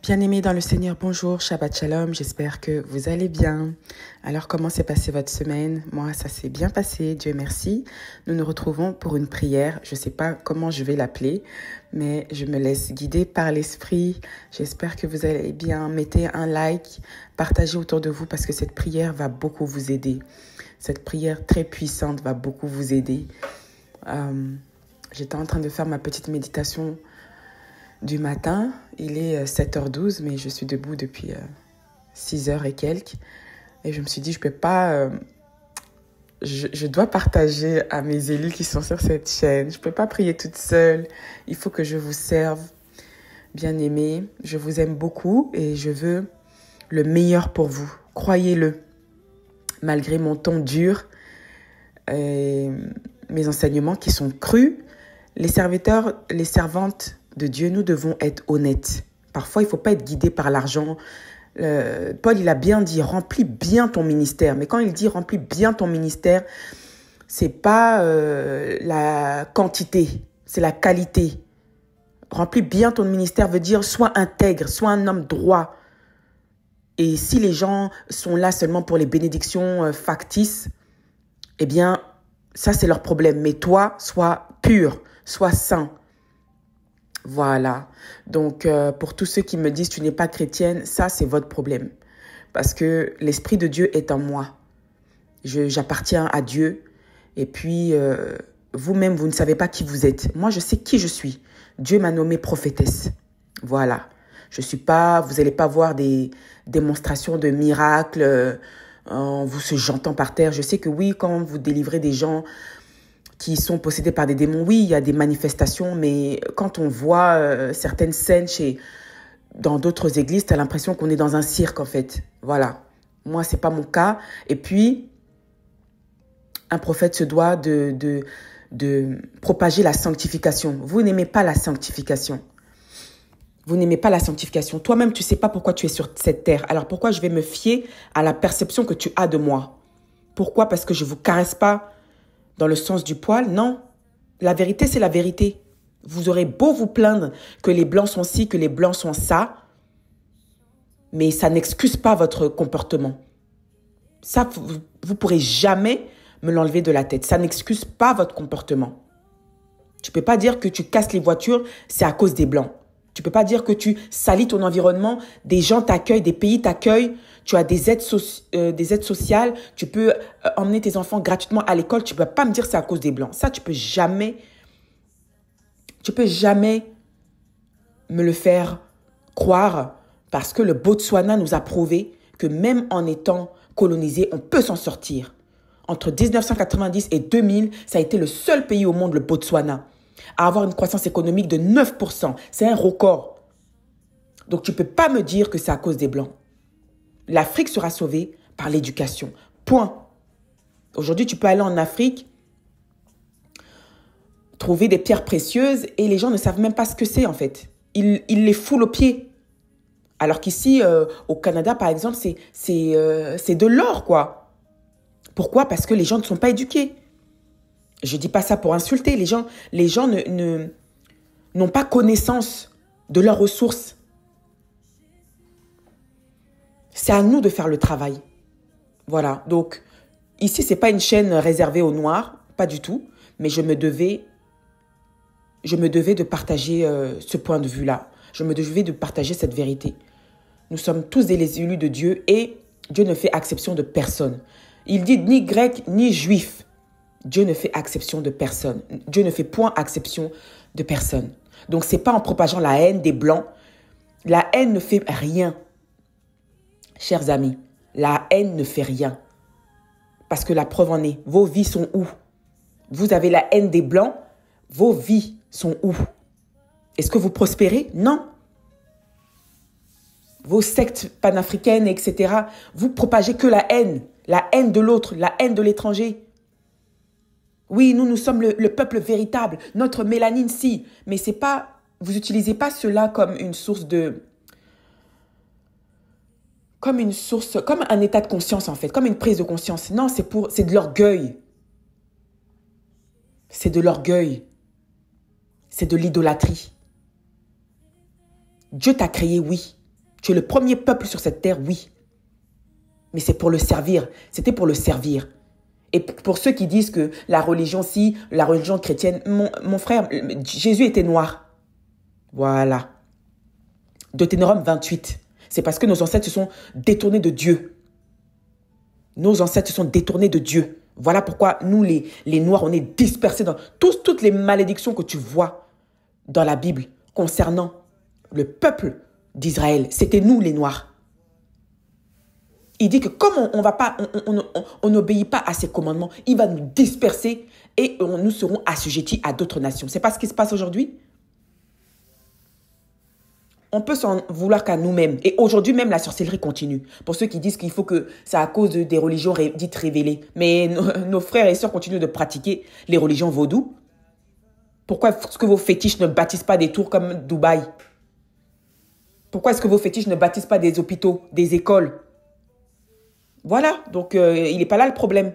Bien-aimés dans le Seigneur, bonjour, Shabbat Shalom, j'espère que vous allez bien. Alors, comment s'est passée votre semaine? Moi, ça s'est bien passé, Dieu merci. Nous nous retrouvons pour une prière. Je ne sais pas comment je vais l'appeler, mais je me laisse guider par l'Esprit. J'espère que vous allez bien. Mettez un like, partagez autour de vous parce que cette prière va beaucoup vous aider. Cette prière très puissante va beaucoup vous aider. J'étais en train de faire ma petite méditation du matin. Il est 7h12, mais je suis debout depuis 6h et quelques. Et je me suis dit, je peux pas... je dois partager à mes élus qui sont sur cette chaîne. Je peux pas prier toute seule. Il faut que je vous serve. Bien-aimés, je vous aime beaucoup et je veux le meilleur pour vous. Croyez-le. Malgré mon ton dur et mes enseignements qui sont crus, les serviteurs, les servantes de Dieu, nous devons être honnêtes. Parfois, il ne faut pas être guidé par l'argent. Paul, il a bien dit, remplis bien ton ministère. Mais quand il dit remplis bien ton ministère, c'est pas la quantité, c'est la qualité. Remplis bien ton ministère veut dire sois intègre, sois un homme droit. Et si les gens sont là seulement pour les bénédictions factices, eh bien, ça c'est leur problème. Mais toi, sois pur, sois saint. Voilà. Donc, pour tous ceux qui me disent tu n'es pas chrétienne, ça, c'est votre problème. Parce que l'Esprit de Dieu est en moi. J'appartiens à Dieu. Et puis, vous-même, vous ne savez pas qui vous êtes. Moi, je sais qui je suis. Dieu m'a nommée prophétesse. Voilà. Je suis pas, vous n'allez pas voir des démonstrations de miracles en vous se jetant par terre. Je sais que oui, quand vous délivrez des gens qui sont possédés par des démons, oui, il y a des manifestations, mais quand on voit certaines scènes dans d'autres églises, tu as l'impression qu'on est dans un cirque, en fait. Voilà. Moi, c'est pas mon cas. Et puis, un prophète se doit de propager la sanctification. Vous n'aimez pas la sanctification. Vous n'aimez pas la sanctification. Toi-même, tu sais pas pourquoi tu es sur cette terre. Alors, pourquoi je vais me fier à la perception que tu as de moi? Pourquoi? Parce que je vous caresse pas dans le sens du poil? Non. La vérité, c'est la vérité. Vous aurez beau vous plaindre que les blancs sont ci, que les blancs sont ça, mais ça n'excuse pas votre comportement. Ça, vous pourrez jamais me l'enlever de la tête. Ça n'excuse pas votre comportement. Tu peux pas dire que tu casses les voitures, c'est à cause des blancs. Tu peux pas dire que tu salis ton environnement, des gens t'accueillent, des pays t'accueillent, tu as des aides sociales, tu peux emmener tes enfants gratuitement à l'école, tu peux pas me dire c'est à cause des blancs. Ça, tu peux jamais me le faire croire parce que le Botswana nous a prouvé que même en étant colonisé, on peut s'en sortir. Entre 1990 et 2000, ça a été le seul pays au monde, le Botswana, à avoir une croissance économique de 9%. C'est un record. Donc, tu ne peux pas me dire que c'est à cause des Blancs. L'Afrique sera sauvée par l'éducation. Point. Aujourd'hui, tu peux aller en Afrique, trouver des pierres précieuses et les gens ne savent même pas ce que c'est en fait. Ils les foulent aux pieds. Alors qu'ici, au Canada, par exemple, c'est de l'or, quoi. Pourquoi? Parce que les gens ne sont pas éduqués. Je ne dis pas ça pour insulter. Les gens n'ont pas connaissance de leurs ressources. C'est à nous de faire le travail. Voilà. Donc, ici, ce n'est pas une chaîne réservée aux Noirs. Pas du tout. Mais je me devais de partager ce point de vue-là. Je me devais de partager cette vérité. Nous sommes tous des élus de Dieu et Dieu ne fait exception de personne. Il dit ni grec ni juif. Dieu ne fait exception de personne. Dieu ne fait point exception de personne. Donc, ce n'est pas en propageant la haine des Blancs. La haine ne fait rien. Chers amis, la haine ne fait rien. Parce que la preuve en est, vos vies sont où? Vous avez la haine des Blancs, vos vies sont où? Est-ce que vous prospérez? Non. Vos sectes panafricaines, etc., vous propagez que la haine de l'autre, la haine de l'étranger. Oui, nous sommes le peuple véritable, notre mélanine, si, mais c'est pas, vous n'utilisez pas cela comme une source comme un état de conscience en fait, comme une prise de conscience. Non, c'est de l'orgueil. C'est de l'orgueil. C'est de l'idolâtrie. Dieu t'a créé, oui. Tu es le premier peuple sur cette terre, oui. Mais c'est pour le servir. C'était pour le servir. Et pour ceux qui disent que la religion, si, la religion chrétienne, mon frère, Jésus était noir. Voilà. Deutéronome 28. C'est parce que nos ancêtres se sont détournés de Dieu. Nos ancêtres se sont détournés de Dieu. Voilà pourquoi nous, les Noirs, on est dispersés dans toutes les malédictions que tu vois dans la Bible concernant le peuple d'Israël. C'était nous, les Noirs. Il dit que comme on n'obéit pas à ses commandements, il va nous disperser et nous serons assujettis à d'autres nations. C'est pas ce qui se passe aujourd'hui? On peut s'en vouloir qu'à nous-mêmes. Et aujourd'hui, même la sorcellerie continue. Pour ceux qui disent qu'il faut que c'est à cause des religions dites révélées. Mais nos frères et sœurs continuent de pratiquer les religions vaudou. Pourquoi est-ce que vos fétiches ne bâtissent pas des tours comme Dubaï? Pourquoi est-ce que vos fétiches ne bâtissent pas des hôpitaux, des écoles? Voilà, donc il n'est pas là le problème.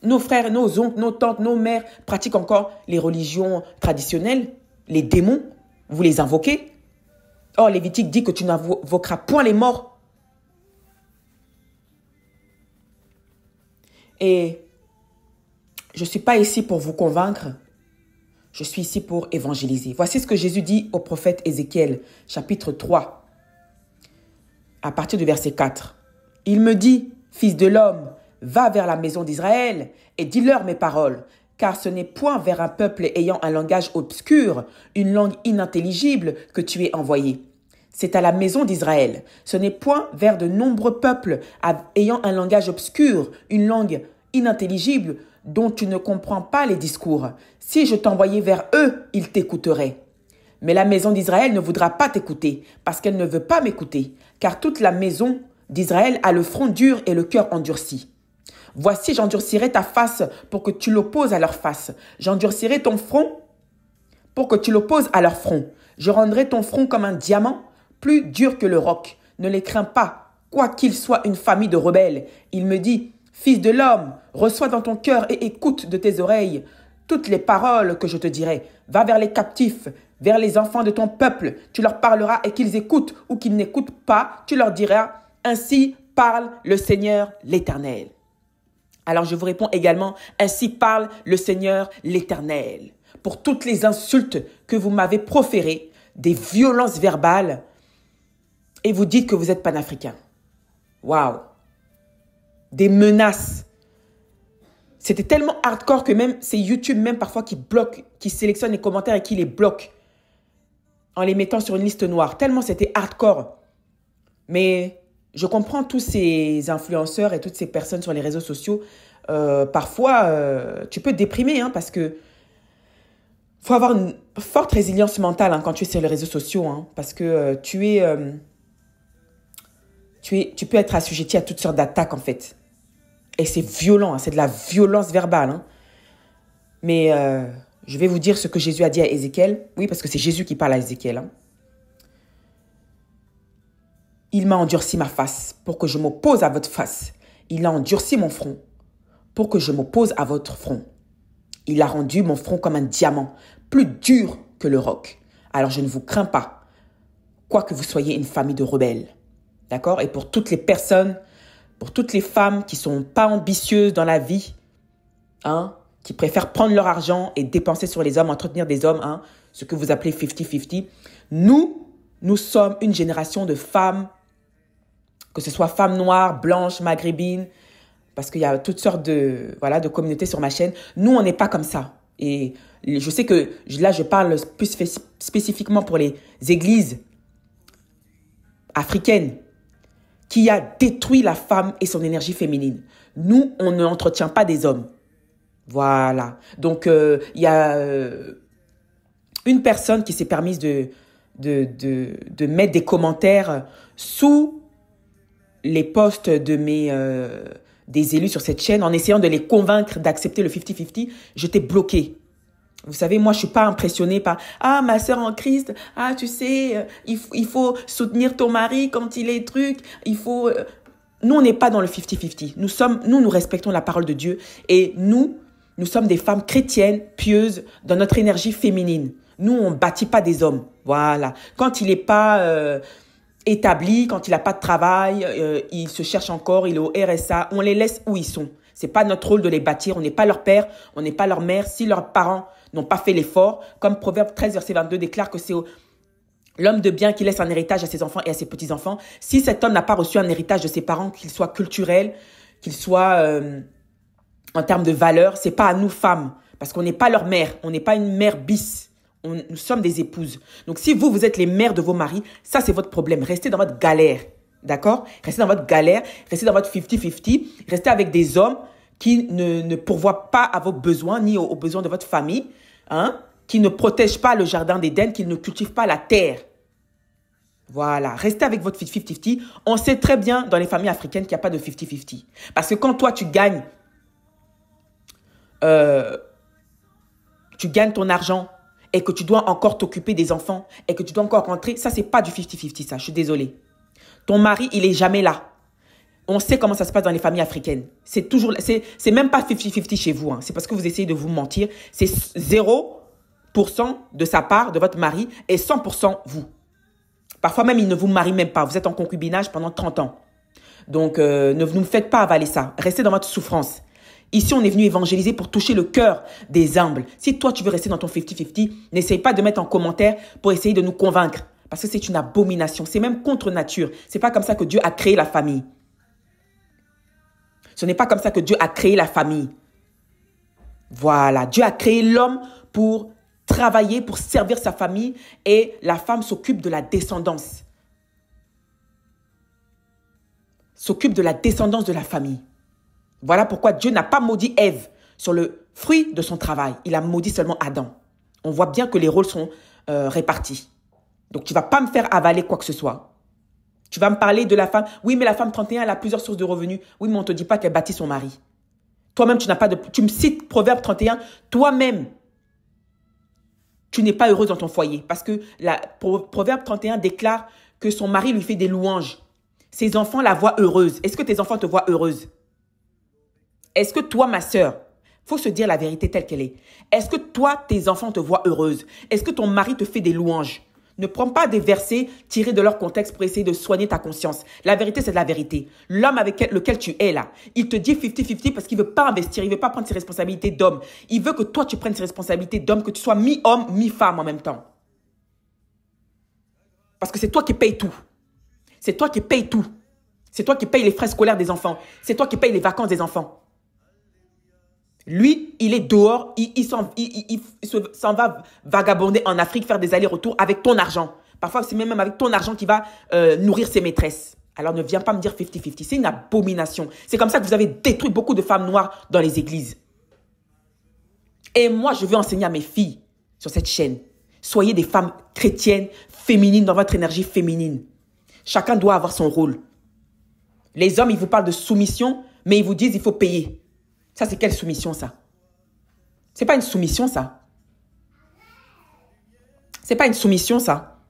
Nos frères, nos oncles, nos tantes, nos mères pratiquent encore les religions traditionnelles, les démons. Vous les invoquez. Or, Lévitique dit que tu n'invoqueras point les morts. Et je ne suis pas ici pour vous convaincre. Je suis ici pour évangéliser. Voici ce que Jésus dit au prophète Ézéchiel, chapitre 3, à partir du verset 4. Il me dit, fils de l'homme, va vers la maison d'Israël et dis-leur mes paroles. Car ce n'est point vers un peuple ayant un langage obscur, une langue inintelligible que tu es envoyé. C'est à la maison d'Israël. Ce n'est point vers de nombreux peuples ayant un langage obscur, une langue inintelligible dont tu ne comprends pas les discours. Si je t'envoyais vers eux, ils t'écouteraient. Mais la maison d'Israël ne voudra pas t'écouter, parce qu'elle ne veut pas m'écouter, car toute la maison d'Israël a le front dur et le cœur endurci. Voici, j'endurcirai ta face pour que tu l'opposes à leur face. J'endurcirai ton front pour que tu l'opposes à leur front. Je rendrai ton front comme un diamant, plus dur que le roc. Ne les crains pas, quoiqu'ils soient une famille de rebelles. Il me dit, fils de l'homme, reçois dans ton cœur et écoute de tes oreilles toutes les paroles que je te dirai. Va vers les captifs, vers les enfants de ton peuple. Tu leur parleras et qu'ils écoutent ou qu'ils n'écoutent pas. Tu leur diras, ainsi parle le Seigneur l'Éternel. Alors je vous réponds également, ainsi parle le Seigneur l'Éternel. Pour toutes les insultes que vous m'avez proférées, des violences verbales, et vous dites que vous êtes panafricain. Waouh! Des menaces. C'était tellement hardcore que même c'est YouTube même parfois qui bloque, qui sélectionne les commentaires et qui les bloque en les mettant sur une liste noire. Tellement c'était hardcore. Mais je comprends tous ces influenceurs et toutes ces personnes sur les réseaux sociaux. Parfois, tu peux te déprimer parce que faut avoir une forte résilience mentale quand tu es sur les réseaux sociaux. Parce que tu peux être assujetti à toutes sortes d'attaques en fait. Et c'est violent, c'est de la violence verbale. Mais je vais vous dire ce que Jésus a dit à Ézéchiel. Oui, parce que c'est Jésus qui parle à Ézéchiel. Il m'a endurci ma face pour que je m'oppose à votre face. Il a endurci mon front pour que je m'oppose à votre front. Il a rendu mon front comme un diamant, plus dur que le roc. Alors je ne vous crains pas, quoique vous soyez une famille de rebelles. D'accord? Et pour toutes les personnes, pour toutes les femmes qui ne sont pas ambitieuses dans la vie, qui préfèrent prendre leur argent et dépenser sur les hommes, entretenir des hommes, ce que vous appelez 50-50, nous sommes une génération de femmes, que ce soit femmes noires, blanches, maghrébines, parce qu'il y a toutes sortes de communautés sur ma chaîne. Nous, on n'est pas comme ça. Et je sais que là, je parle plus spécifiquement pour les églises africaines qui a détruit la femme et son énergie féminine. Nous, on ne entretient pas des hommes. Voilà. Donc, il y a une personne qui s'est permise de mettre des commentaires sous les posts des élus sur cette chaîne en essayant de les convaincre d'accepter le 50-50. J'étais bloquée. Vous savez, moi, je suis pas impressionnée par « Ah, ma sœur en Christ, tu sais, il faut soutenir ton mari quand il est truc, il faut… » Nous, on n'est pas dans le 50-50. Nous respectons la parole de Dieu et nous sommes des femmes chrétiennes, pieuses, dans notre énergie féminine. Nous, on ne bâtit pas des hommes. Voilà. Quand il n'est pas établi, quand il n'a pas de travail, il se cherche encore, il est au RSA, on les laisse où ils sont. Ce n'est pas notre rôle de les bâtir. On n'est pas leur père, on n'est pas leur mère. Si leurs parents n'ont pas fait l'effort, comme Proverbe 13, verset 22 déclare que c'est l'homme de bien qui laisse un héritage à ses enfants et à ses petits-enfants. Si cet homme n'a pas reçu un héritage de ses parents, qu'il soit culturel, qu'il soit en termes de valeur, c'est pas à nous femmes, parce qu'on n'est pas leur mère, on n'est pas une mère bis, nous sommes des épouses. Donc si vous êtes les mères de vos maris, ça c'est votre problème. Restez dans votre galère, d'accord? Restez dans votre galère, restez dans votre 50-50, restez avec des hommes qui ne pourvoient pas à vos besoins, ni aux besoins de votre famille, hein? Qui ne protègent pas le jardin d'Éden, qui ne cultivent pas la terre. Voilà, restez avec votre 50-50. On sait très bien dans les familles africaines qu'il n'y a pas de 50-50. Parce que quand toi, tu gagnes ton argent et que tu dois encore t'occuper des enfants et que tu dois encore rentrer, ça, c'est pas du 50-50, ça, je suis désolée. Ton mari, il est jamais là. On sait comment ça se passe dans les familles africaines. C'est même pas 50-50 chez vous, hein. C'est parce que vous essayez de vous mentir. C'est 0% de sa part, de votre mari, et 100% vous. Parfois même, il ne vous marie même pas. Vous êtes en concubinage pendant 30 ans. Donc, ne me faites pas avaler ça. Restez dans votre souffrance. Ici, on est venu évangéliser pour toucher le cœur des humbles. Si toi, tu veux rester dans ton 50-50, n'essaye pas de mettre en commentaire pour essayer de nous convaincre. Parce que c'est une abomination. C'est même contre nature. C'est pas comme ça que Dieu a créé la famille. Ce n'est pas comme ça que Dieu a créé la famille. Voilà. Dieu a créé l'homme pour travailler, pour servir sa famille, et la femme s'occupe de la descendance. S'occupe de la descendance de la famille. Voilà pourquoi Dieu n'a pas maudit Ève sur le fruit de son travail. Il a maudit seulement Adam. On voit bien que les rôles sont répartis. Donc, tu ne vas pas me faire avaler quoi que ce soit. Tu vas me parler de la femme. Oui, mais la femme 31, elle a plusieurs sources de revenus. Oui, mais on ne te dit pas qu'elle bâtit son mari. Toi-même, tu me cites Proverbe 31. Toi-même, tu n'es pas heureuse dans ton foyer. Parce que Proverbe 31 déclare que son mari lui fait des louanges. Ses enfants la voient heureuse. Est-ce que tes enfants te voient heureuse? Est-ce que toi, ma sœur, il faut se dire la vérité telle qu'elle est. Est-ce que toi, tes enfants te voient heureuse? Est-ce que ton mari te fait des louanges? Ne prends pas des versets tirés de leur contexte pour essayer de soigner ta conscience. La vérité, c'est de la vérité. L'homme avec lequel tu es là, il te dit 50-50 parce qu'il ne veut pas investir, il ne veut pas prendre ses responsabilités d'homme. Il veut que toi, tu prennes ses responsabilités d'homme, que tu sois mi-homme, mi-femme en même temps. Parce que c'est toi qui payes tout. C'est toi qui payes tout. C'est toi qui payes les frais scolaires des enfants. C'est toi qui payes les vacances des enfants. Lui, il est dehors, il s'en va vagabonder en Afrique, faire des allers-retours avec ton argent. Parfois, c'est même avec ton argent qu'il va nourrir ses maîtresses. Alors, ne viens pas me dire 50-50. C'est une abomination. C'est comme ça que vous avez détruit beaucoup de femmes noires dans les églises. Et moi, je veux enseigner à mes filles sur cette chaîne. Soyez des femmes chrétiennes, féminines, dans votre énergie féminine. Chacun doit avoir son rôle. Les hommes, ils vous parlent de soumission, mais ils vous disent qu'il faut payer. Ça, c'est quelle soumission, ça? C'est pas une soumission, ça. C'est pas une soumission, ça.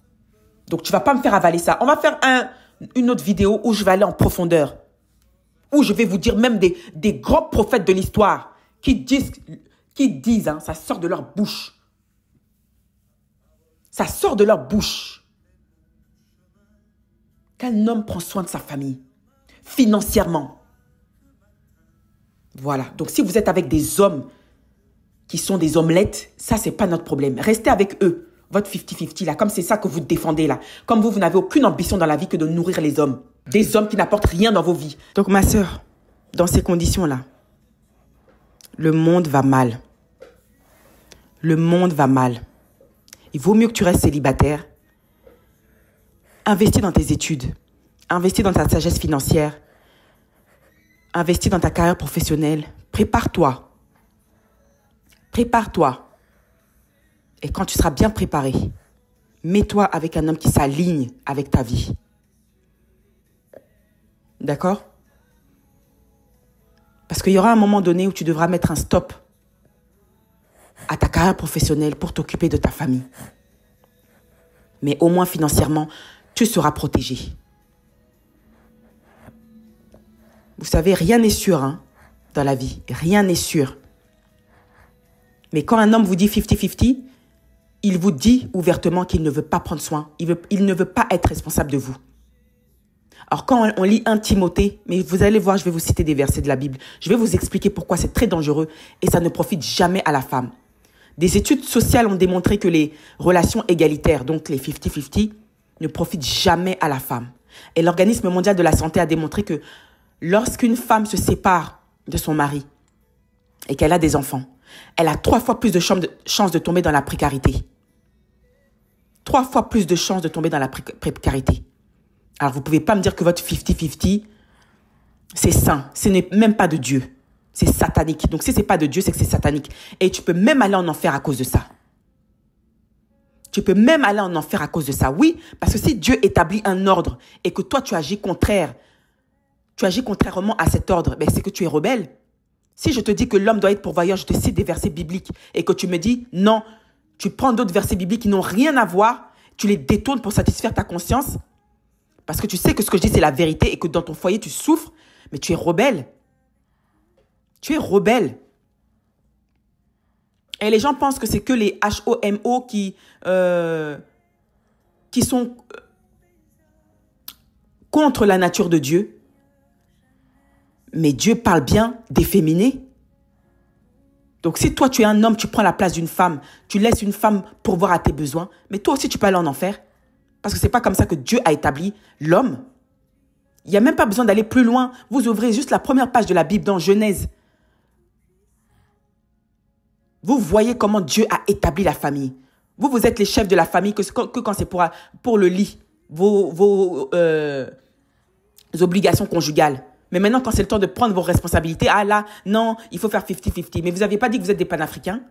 Donc, tu vas pas me faire avaler ça. On va faire une autre vidéo où je vais aller en profondeur. Où je vais vous dire même des grands prophètes de l'histoire qui disent, hein, ça sort de leur bouche. Ça sort de leur bouche. Qu'un homme prend soin de sa famille. Financièrement. Voilà. Donc, si vous êtes avec des hommes qui sont des omelettes, ça, c'est pas notre problème. Restez avec eux. Votre 50-50, là, comme c'est ça que vous défendez, là. Comme vous n'avez aucune ambition dans la vie que de nourrir les hommes. Des hommes qui n'apportent rien dans vos vies. Donc, ma sœur, dans ces conditions-là, le monde va mal. Le monde va mal. Il vaut mieux que tu restes célibataire. Investis dans tes études. Investis dans ta sagesse financière. Investis dans ta carrière professionnelle. Prépare-toi. Prépare-toi. Et quand tu seras bien préparé, mets-toi avec un homme qui s'aligne avec ta vie. D'accord? Parce qu'il y aura un moment donné où tu devras mettre un stop à ta carrière professionnelle pour t'occuper de ta famille. Mais au moins financièrement, tu seras protégé. Vous savez, rien n'est sûr, hein, dans la vie. Rien n'est sûr. Mais quand un homme vous dit 50-50, il vous dit ouvertement qu'il ne veut pas prendre soin. Il ne veut pas être responsable de vous. Alors, quand on lit 1 Timothée, mais vous allez voir, je vais vous citer des versets de la Bible. Je vais vous expliquer pourquoi c'est très dangereux et ça ne profite jamais à la femme. Des études sociales ont démontré que les relations égalitaires, donc les 50-50, ne profitent jamais à la femme. Et l'Organisme mondial de la santé a démontré que lorsqu'une femme se sépare de son mari et qu'elle a des enfants, elle a 3 fois plus de chances de tomber dans la précarité. 3 fois plus de chances de tomber dans la précarité. Alors, vous ne pouvez pas me dire que votre 50-50, c'est sain. Ce n'est même pas de Dieu. C'est satanique. Donc, si ce n'est pas de Dieu, c'est que c'est satanique. Et tu peux même aller en enfer à cause de ça. Tu peux même aller en enfer à cause de ça. Oui, parce que si Dieu établit un ordre et que toi, tu agis contrairement à cet ordre, ben, c'est que tu es rebelle. Si je te dis que l'homme doit être pourvoyeur, je te cite des versets bibliques et que tu me dis non, tu prends d'autres versets bibliques qui n'ont rien à voir, tu les détournes pour satisfaire ta conscience, parce que tu sais que ce que je dis, c'est la vérité et que dans ton foyer, tu souffres, mais tu es rebelle. Tu es rebelle. Et les gens pensent que c'est que les HOMO qui sont contre la nature de Dieu. Mais Dieu parle bien d'efféminé. Donc si toi, tu es un homme, tu prends la place d'une femme, tu laisses une femme pourvoir à tes besoins, mais toi aussi, tu peux aller en enfer. Parce que ce n'est pas comme ça que Dieu a établi l'homme. Il n'y a même pas besoin d'aller plus loin. Vous ouvrez juste la première page de la Bible dans Genèse. Vous voyez comment Dieu a établi la famille. Vous êtes les chefs de la famille que quand c'est pour le lit, vos obligations conjugales. Mais maintenant, quand c'est le temps de prendre vos responsabilités, ah là, non, il faut faire 50-50. Mais vous n'avez pas dit que vous êtes des panafricains?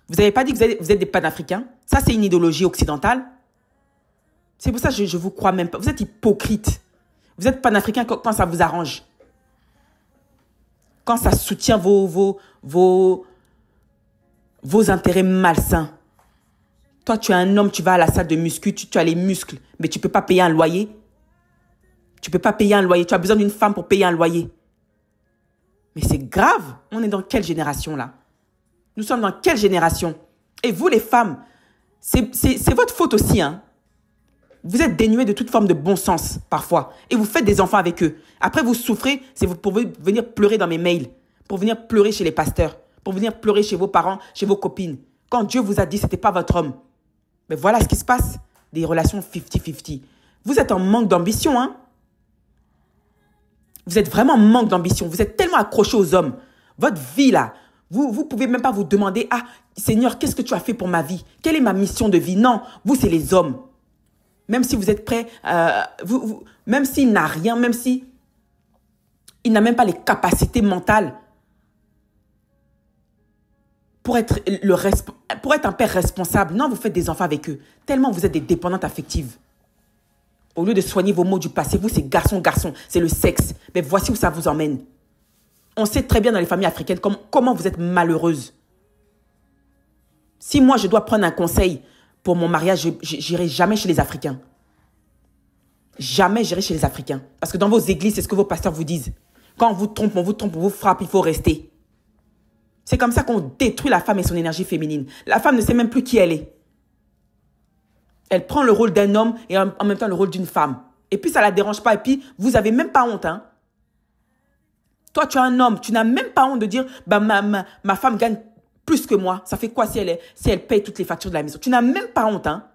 Vous n'avez pas dit que vous êtes des panafricains? Ça, c'est une idéologie occidentale. C'est pour ça que je ne vous crois même pas. Vous êtes hypocrite. Vous êtes panafricain quand ça vous arrange. Quand ça soutient vos intérêts malsains. Toi, tu es un homme, tu vas à la salle de muscu, tu as les muscles, mais tu ne peux pas payer un loyer. Tu ne peux pas payer un loyer. Tu as besoin d'une femme pour payer un loyer. Mais c'est grave. On est dans quelle génération là? Nous sommes dans quelle génération? Et vous, les femmes, c'est votre faute aussi, hein? Vous êtes dénués de toute forme de bon sens, parfois. Et vous faites des enfants avec eux. Après, vous souffrez, c'est vous pouvez venir pleurer dans mes mails. Pour venir pleurer chez les pasteurs. Pour venir pleurer chez vos parents, chez vos copines. Quand Dieu vous a dit que ce n'était pas votre homme. Mais voilà ce qui se passe. Des relations 50-50. Vous êtes en manque d'ambition, hein? Vous êtes vraiment en manque d'ambition. Vous êtes tellement accroché aux hommes. Votre vie, là, vous ne pouvez même pas vous demander, ah, Seigneur, qu'est-ce que tu as fait pour ma vie? Quelle est ma mission de vie? Non, vous, c'est les hommes. Même si vous êtes prêts, même s'il n'a rien, même si il n'a même pas les capacités mentales pour être un père responsable. Non, vous faites des enfants avec eux. Tellement vous êtes des dépendantes affectives. Au lieu de soigner vos maux du passé, vous, c'est garçon, c'est le sexe. Mais voici où ça vous emmène. On sait très bien dans les familles africaines comment vous êtes malheureuses. Si moi, je dois prendre un conseil pour mon mariage, je n'irai jamais chez les Africains. Jamais j'irai chez les Africains. Parce que dans vos églises, c'est ce que vos pasteurs vous disent. Quand on vous trompe, on vous frappe, il faut rester. C'est comme ça qu'on détruit la femme et son énergie féminine. La femme ne sait même plus qui elle est. Elle prend le rôle d'un homme et en même temps le rôle d'une femme. Et puis ça ne la dérange pas. Et puis vous n'avez même pas honte. Hein? Toi, tu es un homme. Tu n'as même pas honte de dire bah, ma femme gagne plus que moi. Ça fait quoi si elle paye toutes les factures de la maison? Tu n'as même pas honte. Hein?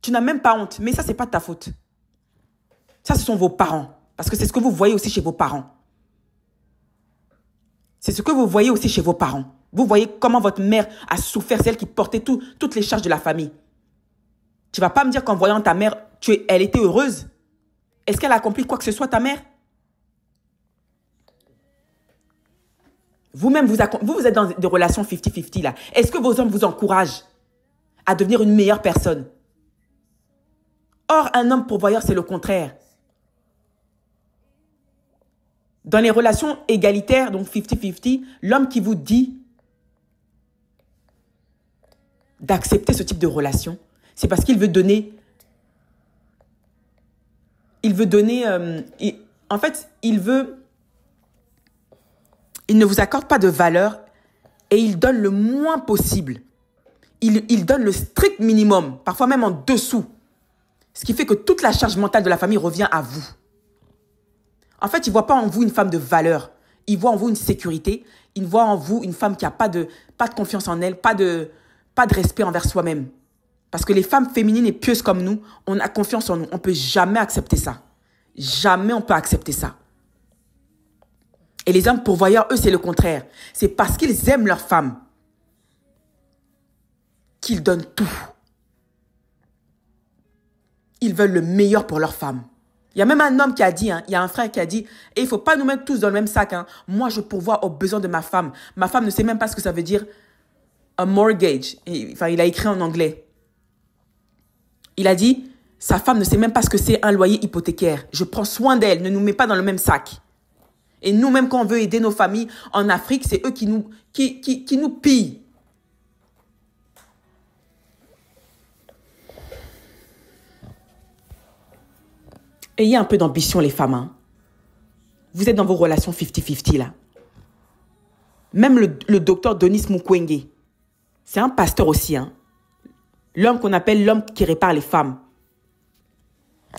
Tu n'as même pas honte. Mais ça, ce n'est pas de ta faute. Ça, ce sont vos parents. Parce que c'est ce que vous voyez aussi chez vos parents. C'est ce que vous voyez aussi chez vos parents. Vous voyez comment votre mère a souffert, c'est elle qui portait toutes les charges de la famille. Tu ne vas pas me dire qu'en voyant ta mère, elle était heureuse. Est-ce qu'elle a accompli quoi que ce soit, ta mère? Vous-même, vous êtes dans des relations 50-50 là. Est-ce que vos hommes vous encouragent à devenir une meilleure personne? Or, un homme pourvoyeur, c'est le contraire. Dans les relations égalitaires, donc 50-50, l'homme qui vous dit d'accepter ce type de relation, c'est parce qu'il veut donner... en fait, il ne vous accorde pas de valeur et il donne le moins possible. il donne le strict minimum, parfois même en dessous. Ce qui fait que toute la charge mentale de la famille revient à vous. En fait, il ne voit pas en vous une femme de valeur. Il voit en vous une sécurité. Il voit en vous une femme qui n'a pas de confiance en elle, pas de respect envers soi-même. Parce que les femmes féminines et pieuses comme nous, on a confiance en nous. On ne peut jamais accepter ça. Jamais on peut accepter ça. Et les hommes pourvoyeurs, eux, c'est le contraire. C'est parce qu'ils aiment leur femme qu'ils donnent tout. Ils veulent le meilleur pour leur femme. Il y a même un homme qui a dit, il y a un frère qui a dit, et il ne faut pas nous mettre tous dans le même sac. Moi, je pourvois aux besoins de ma femme. Ma femme ne sait même pas ce que ça veut dire un mortgage. Enfin, il a écrit en anglais. Il a dit, sa femme ne sait même pas ce que c'est un loyer hypothécaire. Je prends soin d'elle, ne nous mets pas dans le même sac. Et nous-mêmes, quand on veut aider nos familles en Afrique, c'est eux qui nous pillent. Ayez un peu d'ambition, les femmes. Vous êtes dans vos relations 50-50, là. Même le docteur Denis Mukwege, c'est un pasteur aussi. L'homme qu'on appelle l'homme qui répare les femmes.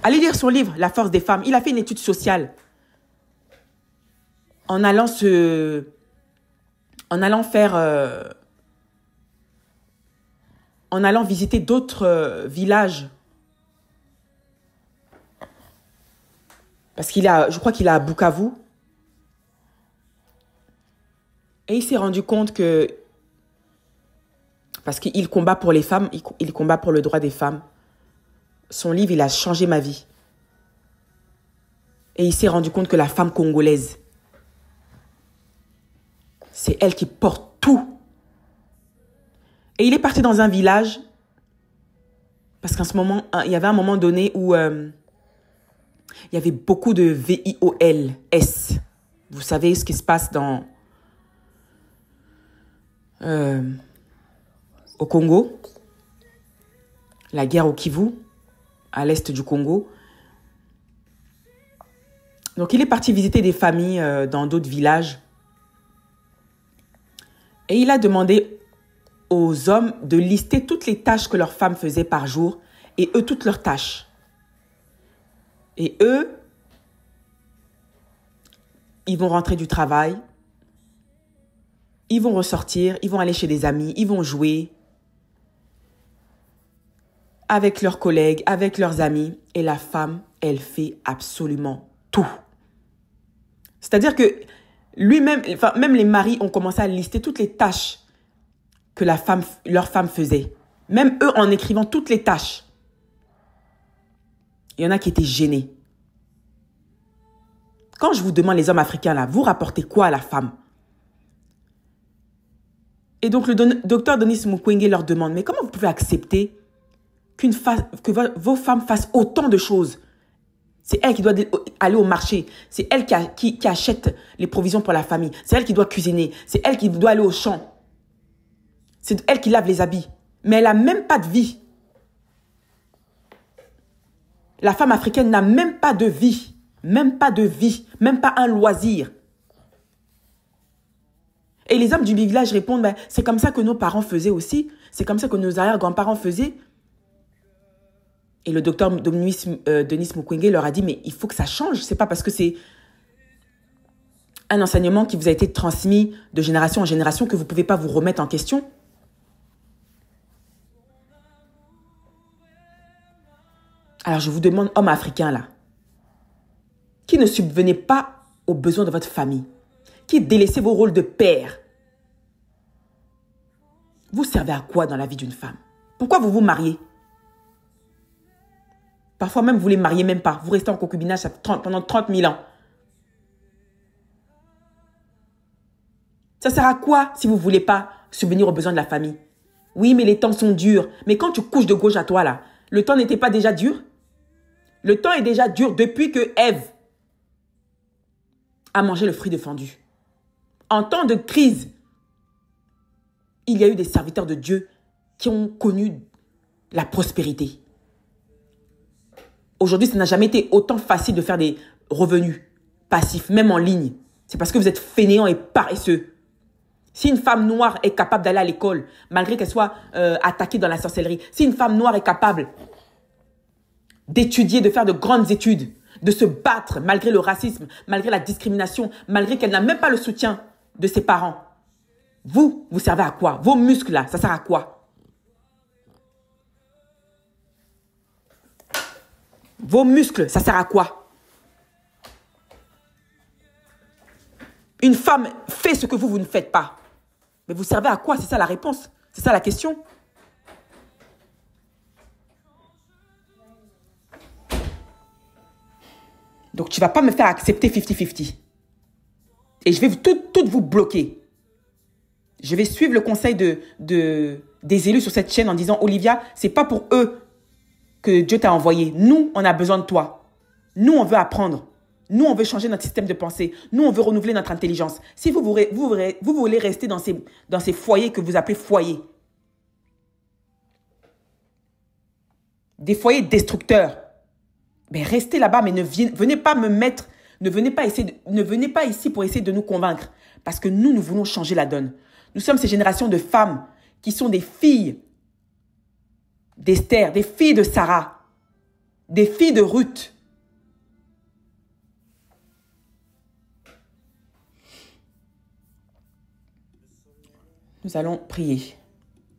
Allez lire son livre, La force des femmes. Il a fait une étude sociale. En allant visiter d'autres villages. Parce je crois qu'il a à Bukavu. Et il s'est rendu compte que, parce qu'il combat pour les femmes, il combat pour le droit des femmes. Son livre, il a changé ma vie. Et il s'est rendu compte que la femme congolaise, c'est elle qui porte tout. Et il est parti dans un village, parce qu'en ce moment, il y avait un moment donné où il y avait beaucoup de VIOLS. Vous savez ce qui se passe au Congo, la guerre au Kivu, à l'est du Congo. Donc il est parti visiter des familles dans d'autres villages. Et il a demandé aux hommes de lister toutes les tâches que leurs femmes faisaient par jour et eux, toutes leurs tâches. Et eux, ils vont rentrer du travail, ils vont ressortir, ils vont aller chez des amis, ils vont jouer avec leurs collègues, avec leurs amis. Et la femme, elle fait absolument tout. C'est-à-dire que lui-même, enfin, même les maris ont commencé à lister toutes les tâches que leur femme faisait. Même eux, en écrivant toutes les tâches. Il y en a qui étaient gênés. Quand je vous demande, les hommes africains, là, vous rapportez quoi à la femme? Et donc, le docteur Denis Mukwege leur demande, mais comment vous pouvez accepter que vos femmes fassent autant de choses? C'est elle qui doit aller au marché. C'est elle qui achète les provisions pour la famille. C'est elle qui doit cuisiner. C'est elle qui doit aller au champ. C'est elle qui lave les habits. Mais elle n'a même pas de vie. La femme africaine n'a même pas de vie. Même pas de vie. Même pas un loisir. Et les hommes du village répondent, ben, c'est comme ça que nos parents faisaient aussi. C'est comme ça que nos arrière-grands-parents faisaient. Et le docteur Denis Mukwege leur a dit, mais il faut que ça change. C'est pas parce que c'est un enseignement qui vous a été transmis de génération en génération que vous ne pouvez pas vous remettre en question. Alors je vous demande, hommes africains là, qui ne subvenez pas aux besoins de votre famille, qui délaissez vos rôles de père, vous servez à quoi dans la vie d'une femme? Pourquoi vous vous mariez? Parfois même, vous ne les mariez même pas. Vous restez en concubinage pendant 30 000 ans. Ça sert à quoi si vous ne voulez pas subvenir aux besoins de la famille? Oui, mais les temps sont durs. Mais quand tu couches de gauche à toi, là, le temps n'était pas déjà dur? Le temps est déjà dur depuis que Ève a mangé le fruit défendu. En temps de crise, il y a eu des serviteurs de Dieu qui ont connu la prospérité. Aujourd'hui, ça n'a jamais été autant facile de faire des revenus passifs, même en ligne. C'est parce que vous êtes fainéants et paresseux. Si une femme noire est capable d'aller à l'école, malgré qu'elle soit attaquée dans la sorcellerie, si une femme noire est capable d'étudier, de faire de grandes études, de se battre malgré le racisme, malgré la discrimination, malgré qu'elle n'a même pas le soutien de ses parents, vous servez à quoi? Vos muscles là, ça sert à quoi? Vos muscles, ça sert à quoi? Une femme fait ce que vous ne faites pas. Mais vous servez à quoi? C'est ça la réponse. C'est ça la question. Donc, tu ne vas pas me faire accepter 50-50. Et je vais toutes vous bloquer. Je vais suivre le conseil des élus sur cette chaîne en disant, Olivia, ce n'est pas pour eux que Dieu t'a envoyé. Nous, on a besoin de toi. Nous, on veut apprendre. Nous, on veut changer notre système de pensée. Nous, on veut renouveler notre intelligence. Si vous voulez rester dans ces foyers que vous appelez foyers, des foyers destructeurs, mais restez là-bas, mais venez pas me mettre, ne venez pas ici pour essayer de nous convaincre. Parce que nous voulons changer la donne. Nous sommes ces générations de femmes qui sont des filles d'Esther, des filles de Sarah, des filles de Ruth. Nous allons prier.